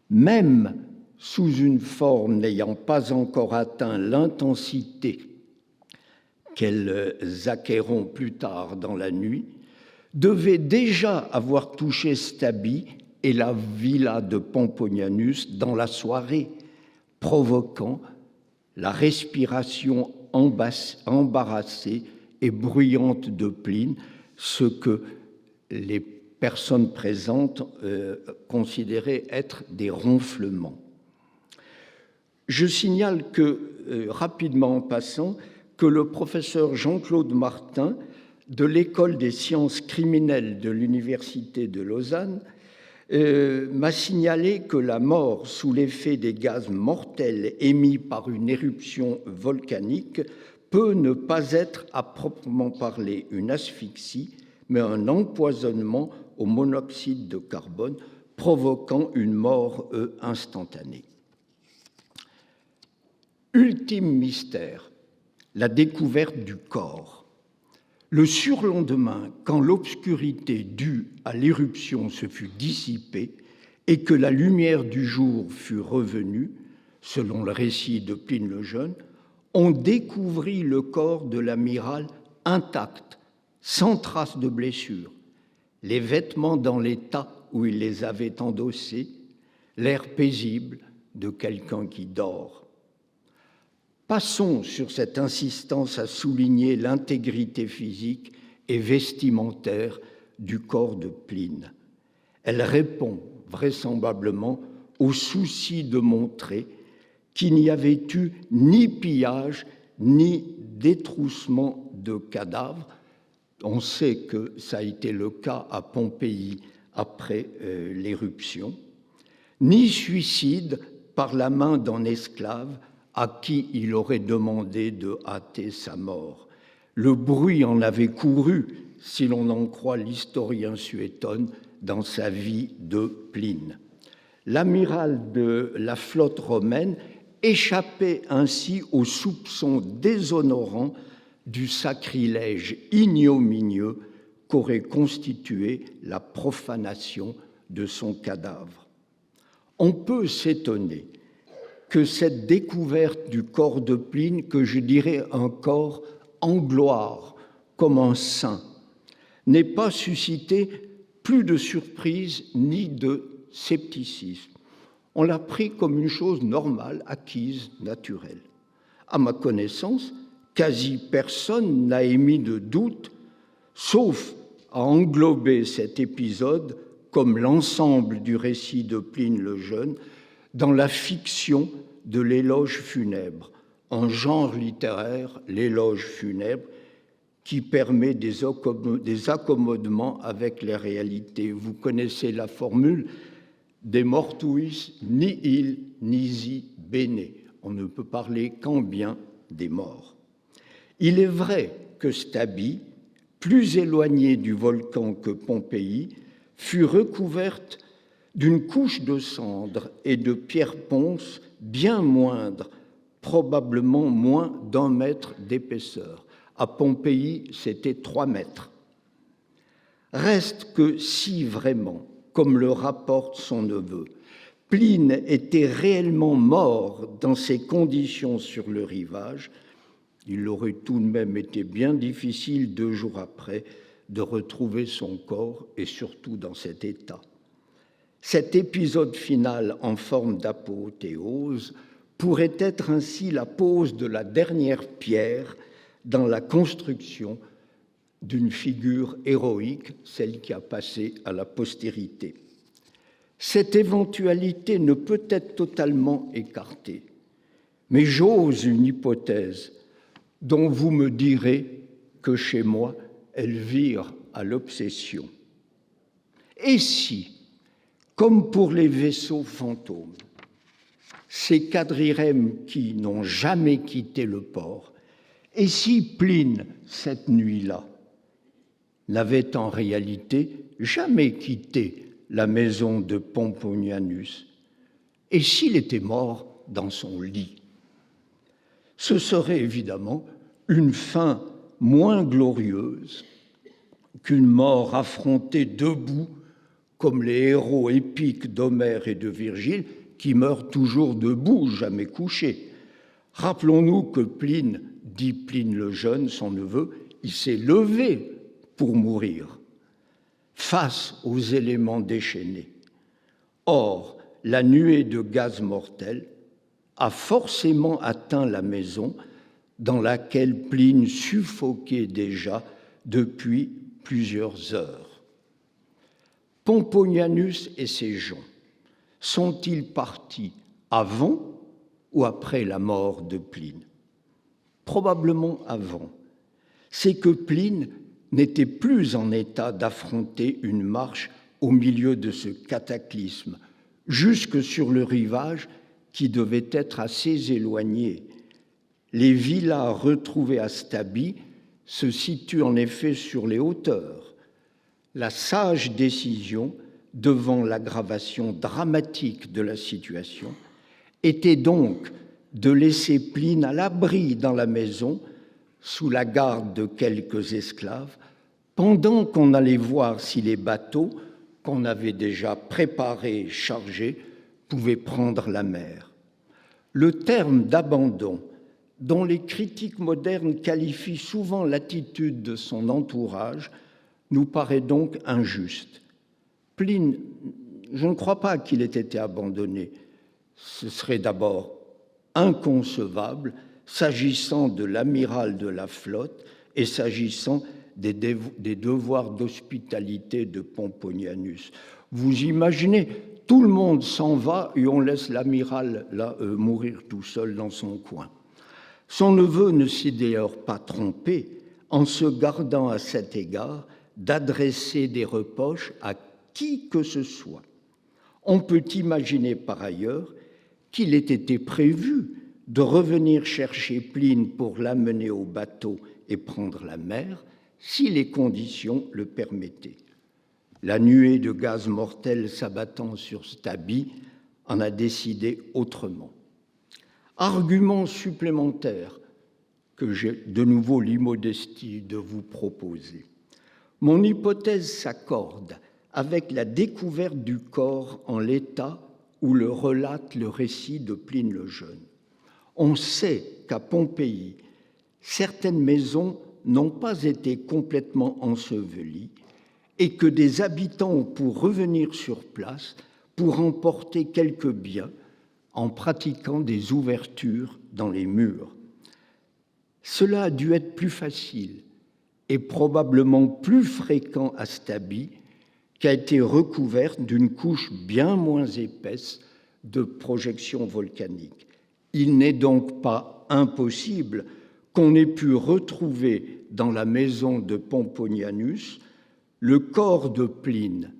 même sous une forme n'ayant pas encore atteint l'intensité qu'elles acquerront plus tard dans la nuit, devaient déjà avoir touché Stabi et la villa de Pomponianus dans la soirée, provoquant la respiration embarrassée et bruyante de Pline, ce que les personnes présentes considéraient être des ronflements. Je signale que, rapidement en passant, que le professeur Jean-Claude Martin de l'École des sciences criminelles de l'Université de Lausanne m'a signalé que la mort sous l'effet des gaz mortels émis par une éruption volcanique peut ne pas être à proprement parler une asphyxie, mais un empoisonnement au monoxyde de carbone provoquant une mort instantanée. Ultime mystère, la découverte du corps. Le surlendemain, quand l'obscurité due à l'éruption se fut dissipée et que la lumière du jour fut revenue, selon le récit de Pline le Jeune, on découvrit le corps de l'amiral intact, sans trace de blessure, les vêtements dans l'état où il les avait endossés, l'air paisible de quelqu'un qui dort. Passons sur cette insistance à souligner l'intégrité physique et vestimentaire du corps de Pline. Elle répond vraisemblablement au souci de montrer qu'il n'y avait eu ni pillage ni détroussement de cadavres. On sait que ça a été le cas à Pompéi après l'éruption, ni suicide par la main d'un esclave à qui il aurait demandé de hâter sa mort. Le bruit en avait couru, si l'on en croit l'historien Suétone, dans sa vie de Pline. L'amiral de la flotte romaine échappait ainsi aux soupçons déshonorants du sacrilège ignominieux qu'aurait constitué la profanation de son cadavre. On peut s'étonner que cette découverte du corps de Pline, que je dirais un corps en gloire, comme un saint, n'ait pas suscité plus de surprise ni de scepticisme. On l'a pris comme une chose normale, acquise, naturelle. À ma connaissance, quasi personne n'a émis de doute, sauf à englober cet épisode, comme l'ensemble du récit de Pline le Jeune, dans la fiction de l'éloge funèbre, un genre littéraire, l'éloge funèbre, qui permet des accommodements avec les réalités. Vous connaissez la formule de mortuis nihil nisi bene. On ne peut parler qu'en bien des morts. Il est vrai que Stabi, plus éloignée du volcan que Pompéi, fut recouverte d'une couche de cendres et de pierres ponces bien moindre, probablement moins d'1 mètre d'épaisseur. À Pompéi, c'était 3 mètres. Reste que si vraiment, comme le rapporte son neveu, Pline était réellement mort dans ces conditions sur le rivage, il aurait tout de même été bien difficile 2 jours après de retrouver son corps et surtout dans cet état. Cet épisode final en forme d'apothéose pourrait être ainsi la pose de la dernière pierre dans la construction d'une figure héroïque, celle qui a passé à la postérité. Cette éventualité ne peut être totalement écartée, mais j'ose une hypothèse dont vous me direz que chez moi, elle vire à l'obsession. Et si, comme pour les vaisseaux fantômes, ces quadrirèmes qui n'ont jamais quitté le port, et si Pline, cette nuit-là, n'avait en réalité jamais quitté la maison de Pomponianus, et s'il était mort dans son lit, ce serait évidemment une fin moins glorieuse qu'une mort affrontée debout comme les héros épiques d'Homère et de Virgile qui meurent toujours debout, jamais couchés. Rappelons-nous que Pline, dit Pline le Jeune, son neveu, il s'est levé pour mourir face aux éléments déchaînés. Or, la nuée de gaz mortel a forcément atteint la maison dans laquelle Pline suffoquait déjà depuis plusieurs heures. Pomponianus et ses gens sont-ils partis avant ou après la mort de Pline? Probablement avant. C'est que Pline n'était plus en état d'affronter une marche au milieu de ce cataclysme, jusque sur le rivage qui devait être assez éloigné. Les villas retrouvées à Stabi se situent en effet sur les hauteurs. La sage décision, devant l'aggravation dramatique de la situation, était donc de laisser Pline à l'abri dans la maison, sous la garde de quelques esclaves, pendant qu'on allait voir si les bateaux qu'on avait déjà préparés et chargés pouvaient prendre la mer. Le terme d'abandon, dont les critiques modernes qualifient souvent l'attitude de son entourage, nous paraît donc injuste. Pline, je ne crois pas qu'il ait été abandonné. Ce serait d'abord inconcevable s'agissant de l'amiral de la flotte et s'agissant des devoirs d'hospitalité de Pomponianus. Vous imaginez, tout le monde s'en va et on laisse l'amiral là mourir tout seul dans son coin. Son neveu ne s'est d'ailleurs pas trompé en se gardant à cet égard d'adresser des reproches à qui que ce soit. On peut imaginer par ailleurs qu'il ait été prévu de revenir chercher Pline pour l'amener au bateau et prendre la mer, si les conditions le permettaient. La nuée de gaz mortel s'abattant sur Stabi en a décidé autrement. Argument supplémentaire que j'ai de nouveau l'immodestie de vous proposer. Mon hypothèse s'accorde avec la découverte du corps en l'état où le relate le récit de Pline le Jeune. On sait qu'à Pompéi, certaines maisons n'ont pas été complètement ensevelies et que des habitants ont pu revenir sur place pour emporter quelques biens en pratiquant des ouvertures dans les murs. Cela a dû être plus facile et probablement plus fréquent à Stabi, qui a été recouverte d'une couche bien moins épaisse de projections volcaniques. Il n'est donc pas impossible qu'on ait pu retrouver dans la maison de Pomponianus le corps de Pline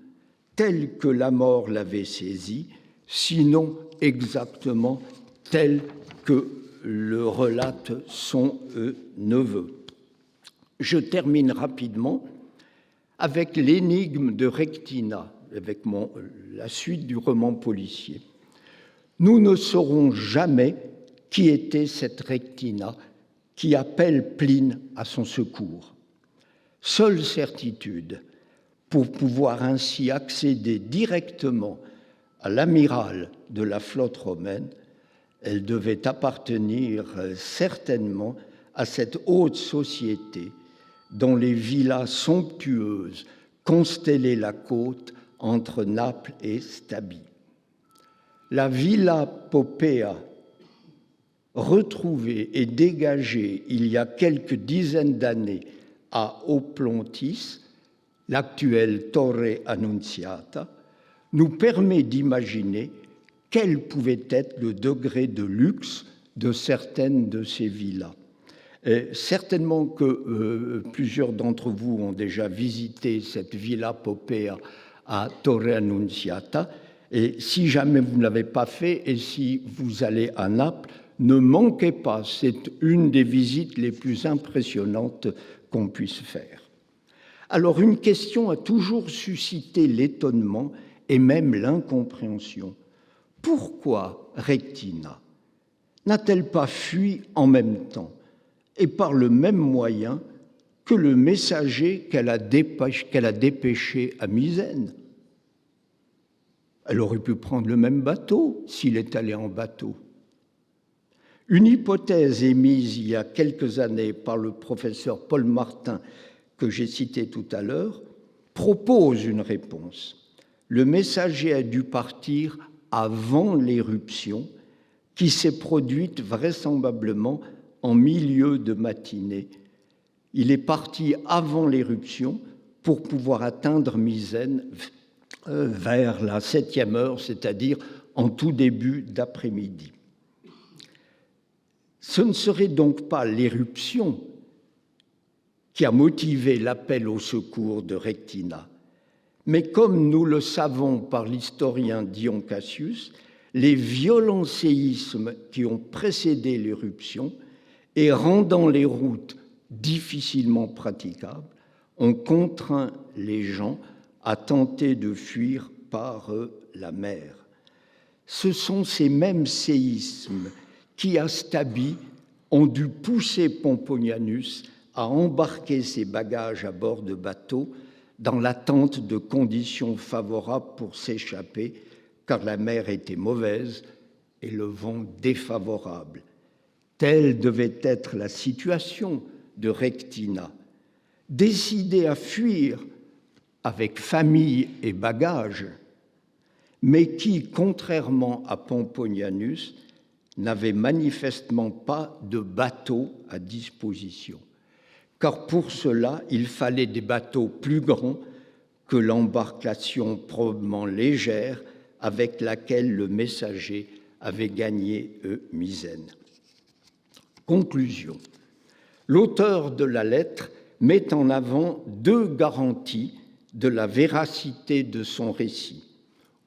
tel que la mort l'avait saisi, sinon exactement tel que le relate son neveu. Je termine rapidement avec l'énigme de Rectina, avec la suite du roman policier. Nous ne saurons jamais qui était cette Rectina qui appelle Pline à son secours. Seule certitude, pour pouvoir ainsi accéder directement à l'amiral de la flotte romaine, elle devait appartenir certainement à cette haute société dont les villas somptueuses constellaient la côte entre Naples et Stabi. La Villa Popea, retrouvée et dégagée il y a quelques dizaines d'années à Oplontis, l'actuelle Torre Annunziata, nous permet d'imaginer quel pouvait être le degré de luxe de certaines de ces villas. Certainement que plusieurs d'entre vous ont déjà visité cette Villa Popea à Torre Annunziata, et si jamais vous ne l'avez pas fait et si vous allez à Naples, ne manquez pas, c'est une des visites les plus impressionnantes qu'on puisse faire. Alors une question a toujours suscité l'étonnement et même l'incompréhension. Pourquoi Rectina n'a-t-elle pas fui en même temps et par le même moyen que le messager qu'elle a dépêché à Misène? Elle aurait pu prendre le même bateau s'il est allé en bateau. Une hypothèse émise il y a quelques années par le professeur Paul Martin, que j'ai cité tout à l'heure, propose une réponse. Le messager a dû partir avant l'éruption qui s'est produite vraisemblablement en milieu de matinée. Il est parti avant l'éruption pour pouvoir atteindre Misène vers la 7e heure, c'est-à-dire en tout début d'après-midi. Ce ne serait donc pas l'éruption qui a motivé l'appel au secours de Rectina. Mais comme nous le savons par l'historien Dion Cassius, les violents séismes qui ont précédé l'éruption et rendant les routes difficilement praticables ont contraint les gens à tenter de fuir par la mer. Ce sont ces mêmes séismes qui, à Stabi, ont dû pousser Pomponianus à embarquer ses bagages à bord de bateaux dans l'attente de conditions favorables pour s'échapper, car la mer était mauvaise et le vent défavorable. Telle devait être la situation de Rectina. Décidé à fuir avec famille et bagages, mais qui, contrairement à Pomponianus, n'avait manifestement pas de bateau à disposition. Car pour cela, il fallait des bateaux plus grands que l'embarcation probablement légère avec laquelle le messager avait gagné Misène. Conclusion. L'auteur de la lettre met en avant deux garanties de la véracité de son récit.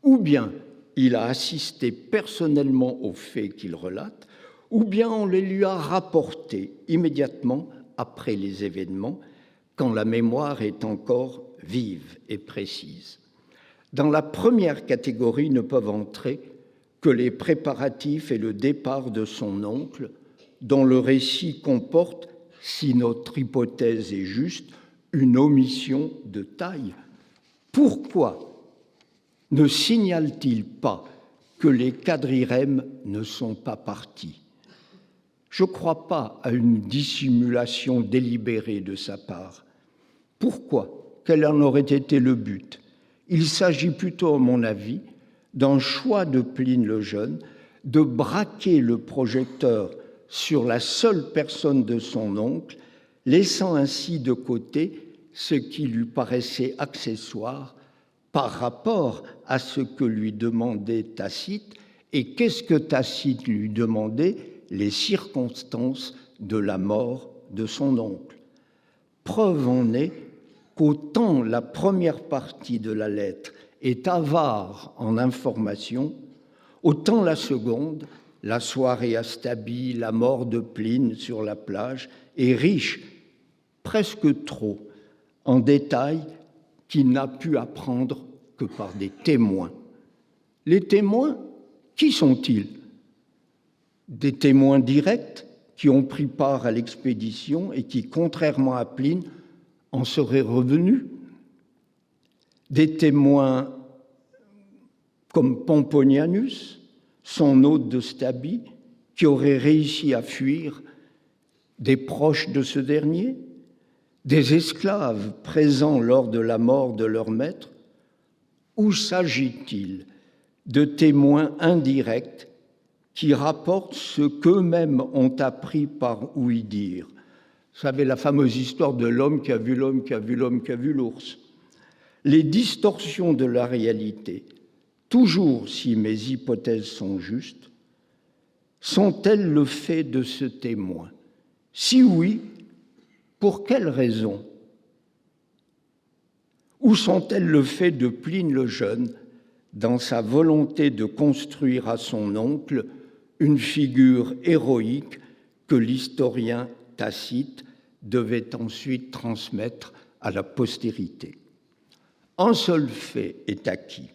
Ou bien il a assisté personnellement aux faits qu'il relate, ou bien on les lui a rapportés immédiatement après les événements, quand la mémoire est encore vive et précise. Dans la première catégorie ne peuvent entrer que les préparatifs et le départ de son oncle, dont le récit comporte, si notre hypothèse est juste, une omission de taille. Pourquoi ne signale-t-il pas que les quadrirèmes ne sont pas partis? Je ne crois pas à une dissimulation délibérée de sa part. Pourquoi? Quel en aurait été le but? Il s'agit plutôt, à mon avis, d'un choix de Pline le Jeune de braquer le projecteur sur la seule personne de son oncle, laissant ainsi de côté ce qui lui paraissait accessoire par rapport à ce que lui demandait Tacite. Et qu'est-ce que Tacite lui demandait? Les circonstances de la mort de son oncle. Preuve en est qu'autant la première partie de la lettre est avare en informations, autant la seconde, la soirée à Stabi, la mort de Pline sur la plage, est riche, presque trop, en détails qu'il n'a pu apprendre que par des témoins. Les témoins, qui sont-ils? Des témoins directs qui ont pris part à l'expédition et qui, contrairement à Pline, en seraient revenus. Des témoins comme Pomponianus, son hôte de Stabi, qui aurait réussi à fuir, des proches de ce dernier, des esclaves présents lors de la mort de leur maître. Ou s'agit-il de témoins indirects qui rapportent ce qu'eux-mêmes ont appris par ouï-dire? Vous savez, la fameuse histoire de l'homme qui a vu l'homme, qui a vu l'homme, qui a vu l'ours. Les distorsions de la réalité, toujours si mes hypothèses sont justes, sont-elles le fait de ce témoin? Si oui, pour quelle raison? Ou sont-elles le fait de Pline le Jeune dans sa volonté de construire à son oncle une figure héroïque que l'historien Tacite devait ensuite transmettre à la postérité? Un seul fait est acquis.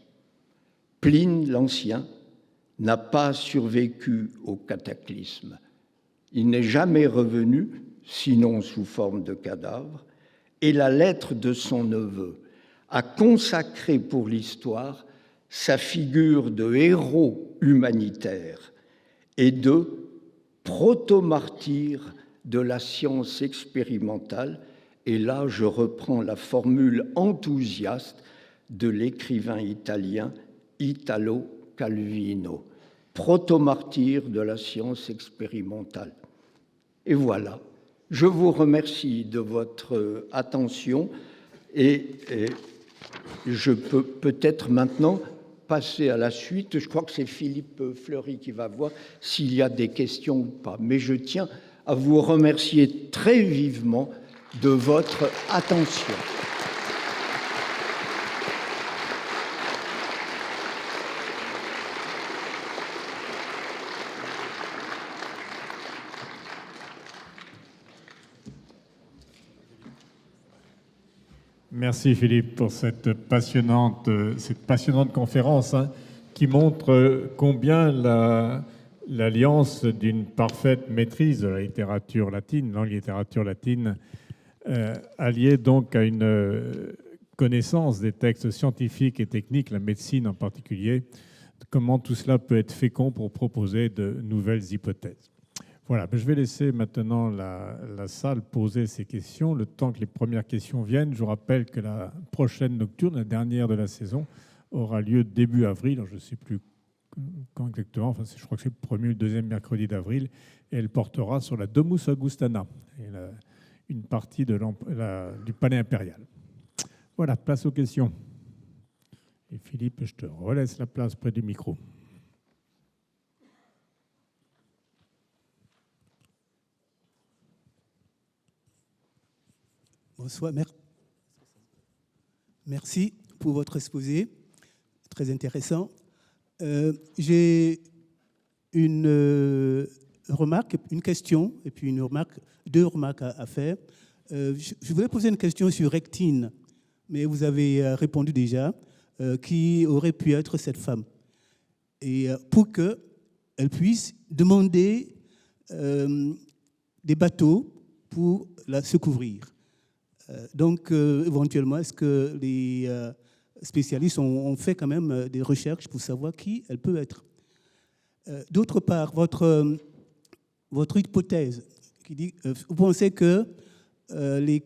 Pline l'Ancien n'a pas survécu au cataclysme. Il n'est jamais revenu, sinon sous forme de cadavre, et la lettre de son neveu a consacré pour l'histoire sa figure de héros humanitaire et de proto-martyr de la science expérimentale. Et là, je reprends la formule enthousiaste de l'écrivain italien Italo Calvino, proto-martyr de la science expérimentale. Et voilà, je vous remercie de votre attention et je peux peut-être maintenant passer à la suite. Je crois que c'est Philippe Fleury qui va voir s'il y a des questions ou pas. Mais je tiens à vous remercier très vivement de votre attention. Merci Philippe pour cette passionnante conférence qui montre combien l'alliance d'une parfaite maîtrise de la littérature latine, langue littérature latine, alliée donc à une connaissance des textes scientifiques et techniques, la médecine en particulier, comment tout cela peut être fécond pour proposer de nouvelles hypothèses. Voilà, je vais laisser maintenant la salle poser ses questions. Le temps que les premières questions viennent, je vous rappelle que la prochaine nocturne, la dernière de la saison, aura lieu début avril. Alors, je ne sais plus quand exactement, enfin, je crois que c'est le premier ou le deuxième mercredi d'avril, et elle portera sur la Domus Augustana, et une partie du palais impérial. Voilà, place aux questions. Et Philippe, je te relaisse la place près du micro. Bonsoir, merci pour votre exposé, très intéressant. J'ai une remarque, une question, et puis deux remarques à faire. Je voulais poser une question sur Rectine, mais vous avez répondu déjà, qui aurait pu être cette femme. Et pour qu'elle puisse demander des bateaux pour la secourir. Donc, éventuellement, est-ce que les spécialistes ont fait quand même des recherches pour savoir qui elle peut être? D'autre part, votre hypothèse qui dit, vous pensez que les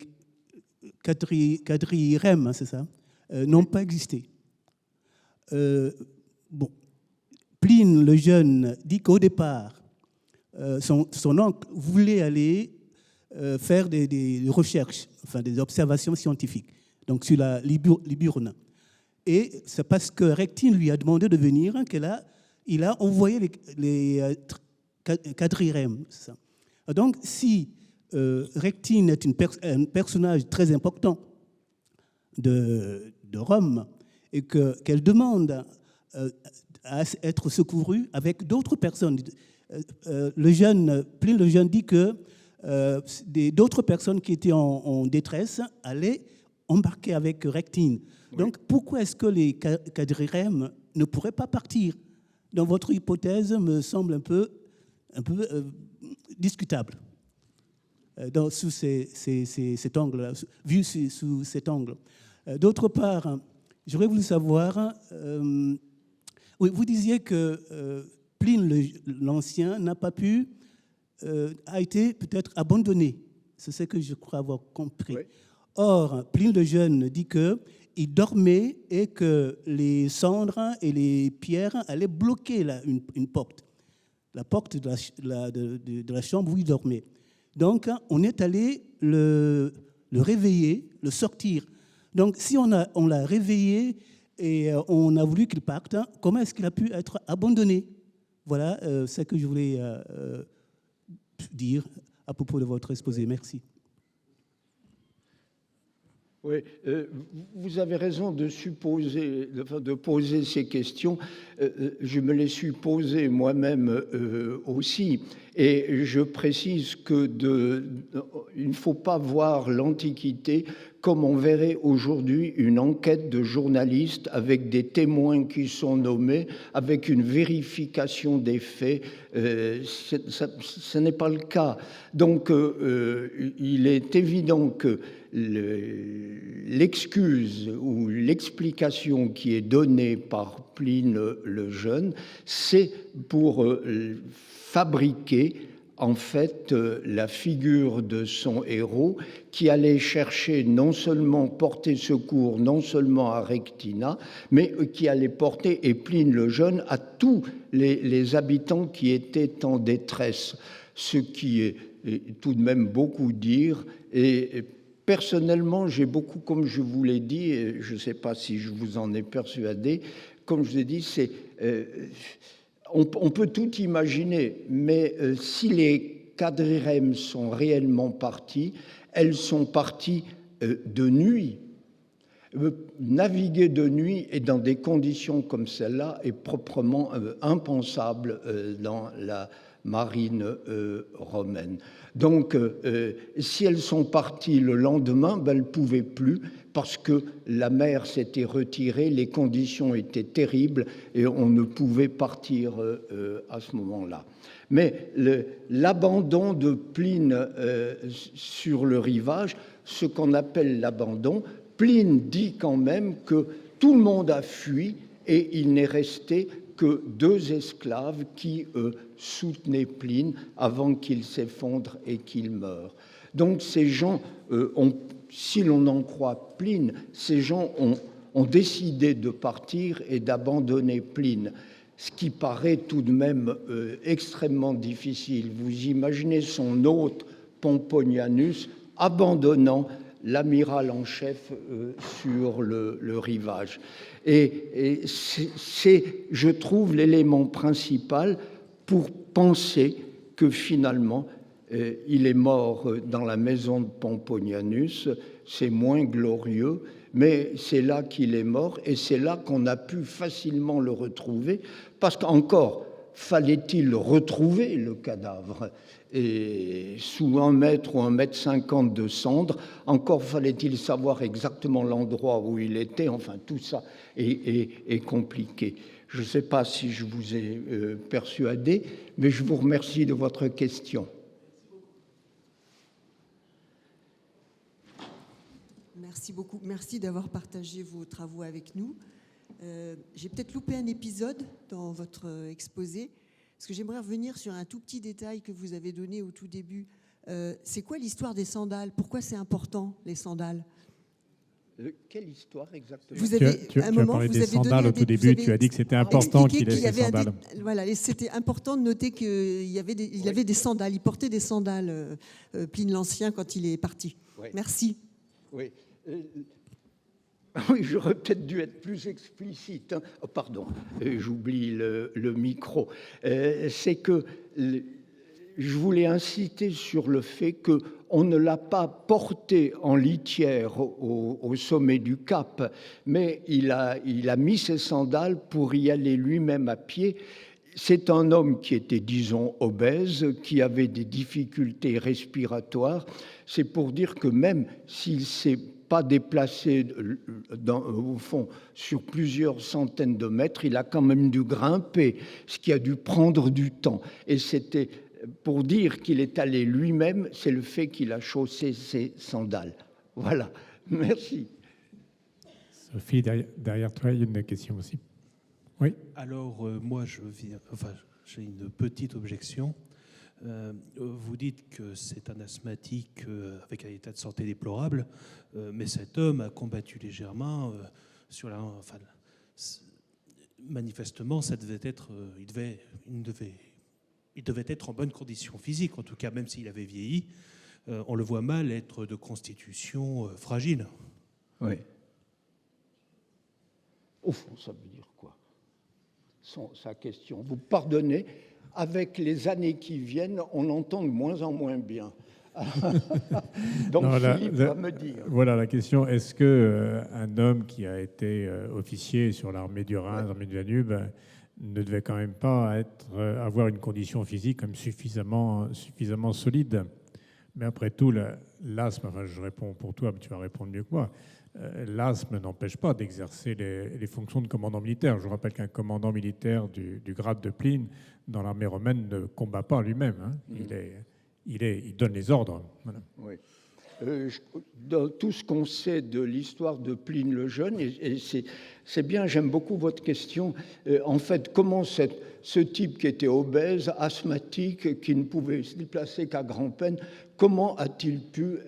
quadrirèmes, c'est ça, n'ont pas existé. Bon, Pline le Jeune dit qu'au départ, son oncle voulait aller faire des recherches, enfin des observations scientifiques, donc sur la Liburne. Et c'est parce que Rectine lui a demandé de venir il a envoyé les quadrirèmes. Donc, si Rectine est un personnage très important de Rome et qu'elle demande à être secourue avec d'autres personnes, Pline le Jeune dit que d'autres personnes qui étaient en détresse allaient embarquer avec Rectine. Oui. Donc, pourquoi est-ce que les quadrirèmes ne pourraient pas partir? Dans votre hypothèse me semble un peu discutable. Sous cet angle, vu sous cet angle. D'autre part, j'aurais voulu savoir, oui, vous disiez que Pline l'Ancien n'a pas pu, a été peut-être abandonné. C'est ce que je crois avoir compris. Oui. Or, Pline le Jeune dit qu'il dormait et que les cendres et les pierres allaient bloquer une porte, la porte de la chambre où il dormait. Donc, on est allé le réveiller, le sortir. Donc, si on l'a réveillé et on a voulu qu'il parte, comment est-ce qu'il a pu être abandonné? Voilà ce que je voulais dire à propos de votre exposé. Merci. Oui, vous avez raison de poser ces questions. Je me les suis posées moi-même aussi. Et je précise qu'il ne faut pas voir l'Antiquité comme on verrait aujourd'hui une enquête de journalistes avec des témoins qui sont nommés, avec une vérification des faits. Ce n'est pas le cas. Donc, il est évident que l'excuse ou l'explication qui est donnée par Pline le Jeune, c'est pour fabriquer en fait la figure de son héros qui allait chercher non seulement porter secours, non seulement à Rectina, mais qui allait porter, et Pline le Jeune, à tous les habitants qui étaient en détresse, ce qui est tout de même beaucoup dire. Et personnellement, j'ai beaucoup, comme je vous l'ai dit, et je ne sais pas si je vous en ai persuadé, comme je vous ai dit, c'est... On peut tout imaginer, mais si les quadrirèmes sont réellement partis, elles sont parties de nuit. Naviguer de nuit et dans des conditions comme celle-là est proprement impensable dans la marine romaine. Donc, si elles sont parties le lendemain, elles ne pouvaient plus parce que la mer s'était retirée, les conditions étaient terribles et on ne pouvait partir à ce moment-là. Mais l'abandon de Pline sur le rivage, ce qu'on appelle l'abandon, Pline dit quand même que tout le monde a fui et il n'est resté que 2 esclaves qui soutenaient Pline avant qu'il s'effondre et qu'il meure. Donc ces gens, si l'on en croit Pline, ces gens ont décidé de partir et d'abandonner Pline, ce qui paraît tout de même extrêmement difficile. Vous imaginez son hôte Pomponianus abandonnant l'amiral en chef sur le rivage. Et c'est, je trouve, l'élément principal pour penser que finalement, il est mort dans la maison de Pomponianus. C'est moins glorieux, mais c'est là qu'il est mort et c'est là qu'on a pu facilement le retrouver, parce qu'encore, fallait-il retrouver le cadavre et sous 1 mètre ou 1,50 m de cendre, encore fallait-il savoir exactement l'endroit où il était. Enfin, tout ça est compliqué. Je ne sais pas si je vous ai persuadé, mais je vous remercie de votre question. Merci beaucoup. Merci d'avoir partagé vos travaux avec nous. J'ai peut-être loupé un épisode dans votre exposé, parce que j'aimerais revenir sur un tout petit détail que vous avez donné au tout début. C'est quoi l'histoire des sandales? Pourquoi c'est important, les sandales? Quelle histoire exactement? Tu as parlé des sandales au tout début, tu as dit que c'était important qu'il ait ces sandales. Voilà, c'était important de noter qu'il avait des sandales, il portait des sandales, Pline l'Ancien, quand il est parti. Oui. Merci. Oui. Oui, j'aurais peut-être dû être plus explicite. Hein. Oh, pardon, j'oublie le micro. C'est que je voulais inciter sur le fait qu'on ne l'a pas porté en litière au sommet du Cap, mais il a mis ses sandales pour y aller lui-même à pied. C'est un homme qui était, disons, obèse, qui avait des difficultés respiratoires. C'est pour dire que même s'il s'est pas déplacé au fond sur plusieurs centaines de mètres, il a quand même dû grimper, ce qui a dû prendre du temps. Et c'était pour dire qu'il est allé lui-même, c'est le fait qu'il a chaussé ses sandales. Voilà, merci. Sophie, derrière toi, il y a une question aussi. Oui. Alors, moi, j'ai une petite objection. Vous dites que c'est un asthmatique avec un état de santé déplorable, mais cet homme a combattu légèrement sur la. Enfin, manifestement, ça devait être, il devait être en bonne condition physique, en tout cas, même s'il avait vieilli. On le voit mal être de constitution fragile. Oui. Au fond, ça veut dire quoi? Sa question. Vous pardonnez, avec les années qui viennent, on entend de moins en moins bien. Donc non, Philippe va me dire. Voilà la question. Est-ce qu'un homme qui a été officier sur l'armée du Rhin, l'armée du Danube, ne devait quand même pas avoir une condition physique comme suffisamment solide? Mais après tout, l'asthme, enfin je réponds pour toi, mais tu vas répondre mieux que moi, l'asthme n'empêche pas d'exercer les fonctions de commandant militaire. Je vous rappelle qu'un commandant militaire du grade de Pline dans l'armée romaine ne combat pas lui-même. Hein. Il donne les ordres. Voilà. Oui. Dans tout ce qu'on sait de l'histoire de Pline le Jeune, et c'est bien, j'aime beaucoup votre question. En fait, comment ce type qui était obèse, asthmatique, qui ne pouvait se déplacer qu'à grand-peine, comment a-t-il pu...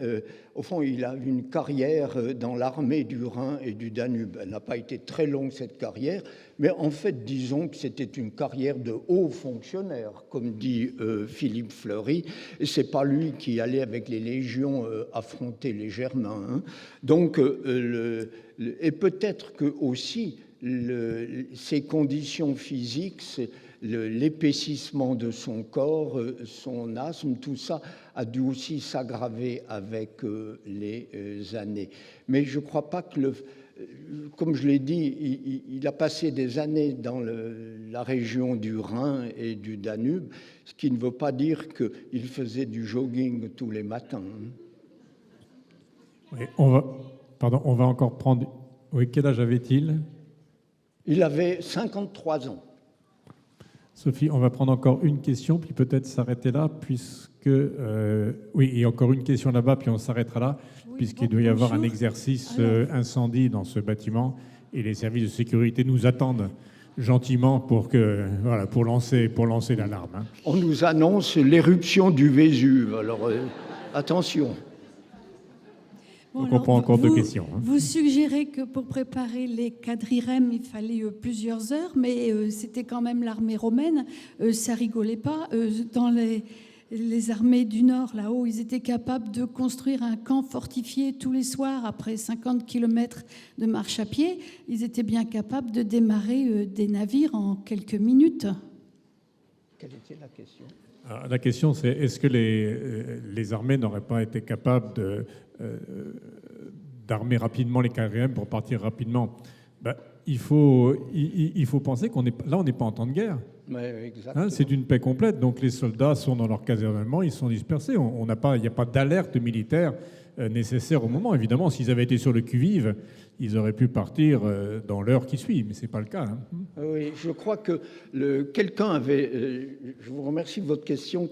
au fond, il a une carrière dans l'armée du Rhin et du Danube. Elle n'a pas été très longue, cette carrière, mais en fait, disons que c'était une carrière de haut fonctionnaire, comme dit Philippe Fleury. Et ce n'est pas lui qui allait avec les légions affronter les Germains. Hein. Donc, et peut-être que aussi, ces conditions physiques, l'épaississement de son corps, son asthme, tout ça a dû aussi s'aggraver avec les années. Mais je ne crois pas que comme je l'ai dit, il a passé des années dans la région du Rhin et du Danube, ce qui ne veut pas dire qu'il faisait du jogging tous les matins. Oui, on va encore prendre... Oui, quel âge avait-il? Il avait 53 ans. Sophie, on va prendre encore une question, puis peut-être s'arrêter là, puisque... oui, et encore une question là-bas, puis on s'arrêtera là, oui, puisqu'il doit y avoir un exercice incendie dans ce bâtiment, et les services de sécurité nous attendent gentiment pour lancer l'alarme. Hein. On nous annonce l'éruption du Vésuve, alors attention. Bon, donc on prend encore deux questions. Hein. Vous suggérez que pour préparer les quadrirèmes, il fallait plusieurs heures, mais c'était quand même l'armée romaine, ça rigolait pas. Dans les armées du Nord, là-haut, ils étaient capables de construire un camp fortifié tous les soirs, après 50 km de marche à pied. Ils étaient bien capables de démarrer des navires en quelques minutes. Quelle était la question ? Alors, la question, c'est est-ce que les armées n'auraient pas été capables d'armer rapidement les quadrirèmes pour partir rapidement? Il faut penser on n'est pas en temps de guerre. Hein, c'est une paix complète, donc les soldats sont dans leur casernement, ils sont dispersés. Il n'y a pas d'alerte militaire nécessaire au moment. Évidemment, s'ils avaient été sur le qui-vive, ils auraient pu partir dans l'heure qui suit, mais ce n'est pas le cas. Hein. Oui, je crois que quelqu'un avait, je vous remercie de votre question,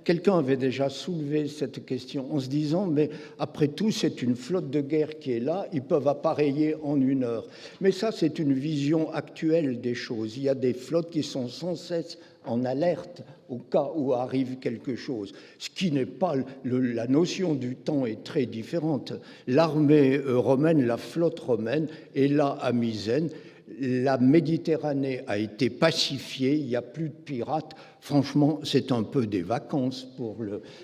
quelqu'un avait déjà soulevé cette question en se disant, mais après tout, c'est une flotte de guerre qui est là, ils peuvent appareiller en 1 heure. Mais ça, c'est une vision actuelle des choses. Il y a des flottes qui sont sans cesse en alerte au cas où arrive quelque chose. Ce qui n'est pas... la notion du temps est très différente. L'armée romaine, la flotte romaine est là à Misène. La Méditerranée a été pacifiée, il n'y a plus de pirates. Franchement, c'est un peu des vacances pour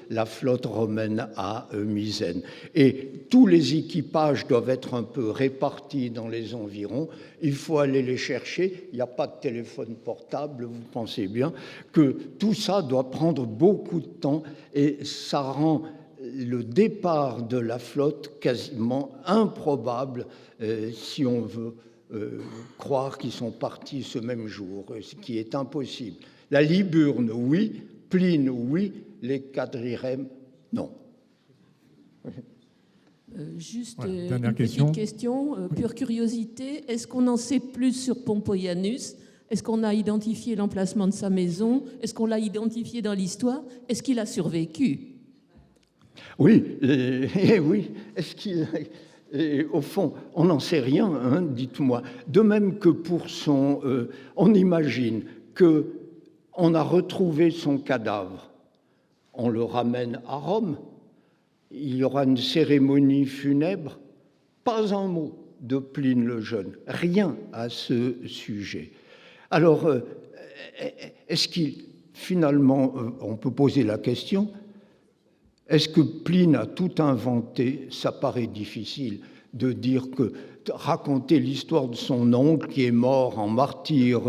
la flotte romaine à Misène. Et tous les équipages doivent être un peu répartis dans les environs. Il faut aller les chercher. Il n'y a pas de téléphone portable, vous pensez bien que tout ça doit prendre beaucoup de temps et ça rend le départ de la flotte quasiment improbable si on veut croire qu'ils sont partis ce même jour, ce qui est impossible. La Liburne, oui. Pline, oui. Les quadrirèmes, non. Juste une petite question, pure curiosité. Est-ce qu'on en sait plus sur Pomponianus ? Est-ce qu'on a identifié l'emplacement de sa maison ? Est-ce qu'on l'a identifié dans l'histoire ? Est-ce qu'il a survécu ? Oui, oui. Est-ce qu'il... Et au fond, on n'en sait rien, hein, dites-moi. De même que pour son... on imagine qu'on a retrouvé son cadavre. On le ramène à Rome. Il y aura une cérémonie funèbre. Pas un mot de Pline le Jeune. Rien à ce sujet. Alors, est-ce qu'il... Finalement, on peut poser la question... Est-ce que Pline a tout inventé? Ça paraît difficile de dire que raconter l'histoire de son oncle qui est mort en martyr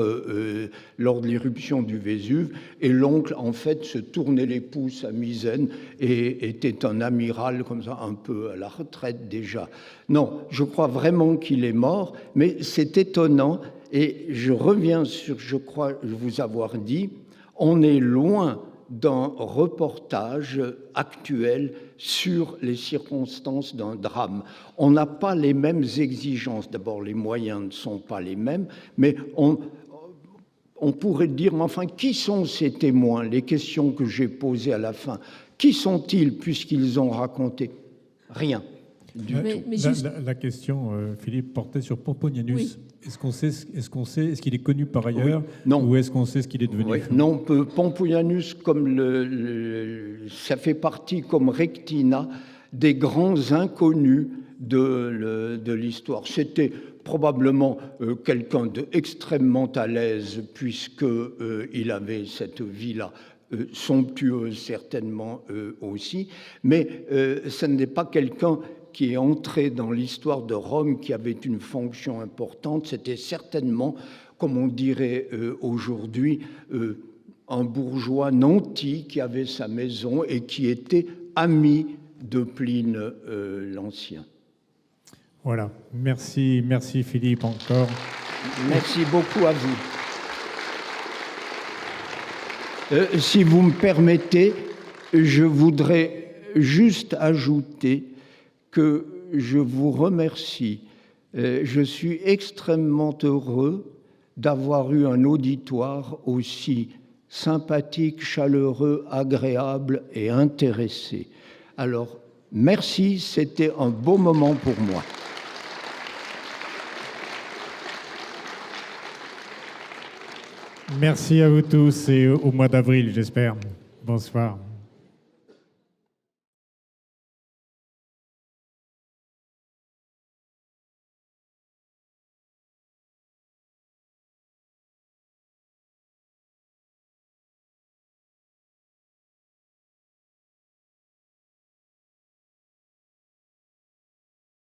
lors de l'éruption du Vésuve, et l'oncle en fait se tournait les pouces à Misène et était un amiral comme ça un peu à la retraite déjà. Non, je crois vraiment qu'il est mort, mais c'est étonnant et je reviens sur, je crois vous avoir dit, on est loin d'un reportage actuel sur les circonstances d'un drame. On n'a pas les mêmes exigences. D'abord, les moyens ne sont pas les mêmes, mais on pourrait dire, mais enfin, qui sont ces témoins? Les questions que j'ai posées à la fin. Qui sont-ils puisqu'ils ont raconté? Rien. La question, Philippe, portait sur Pomponianus. Oui. Est-ce qu'il est connu par ailleurs? Oui. Non. Ou est-ce qu'on sait ce qu'il est devenu? Oui. Non, Pomponianus, comme ça fait partie, comme Rectina, des grands inconnus de l'histoire. C'était probablement quelqu'un d'extrêmement à l'aise, puisqu'il avait cette vie-là. Somptueuse certainement aussi, mais ce n'est pas quelqu'un qui est entré dans l'histoire de Rome, qui avait une fonction importante. C'était certainement, comme on dirait aujourd'hui, un bourgeois nanti qui avait sa maison et qui était ami de Pline l'Ancien. Voilà, merci Philippe encore. Merci beaucoup à vous. Si vous me permettez, je voudrais juste ajouter que je vous remercie. Je suis extrêmement heureux d'avoir eu un auditoire aussi sympathique, chaleureux, agréable et intéressé. Alors, merci, c'était un beau moment pour moi. Merci à vous tous et au mois d'avril, j'espère. Bonsoir.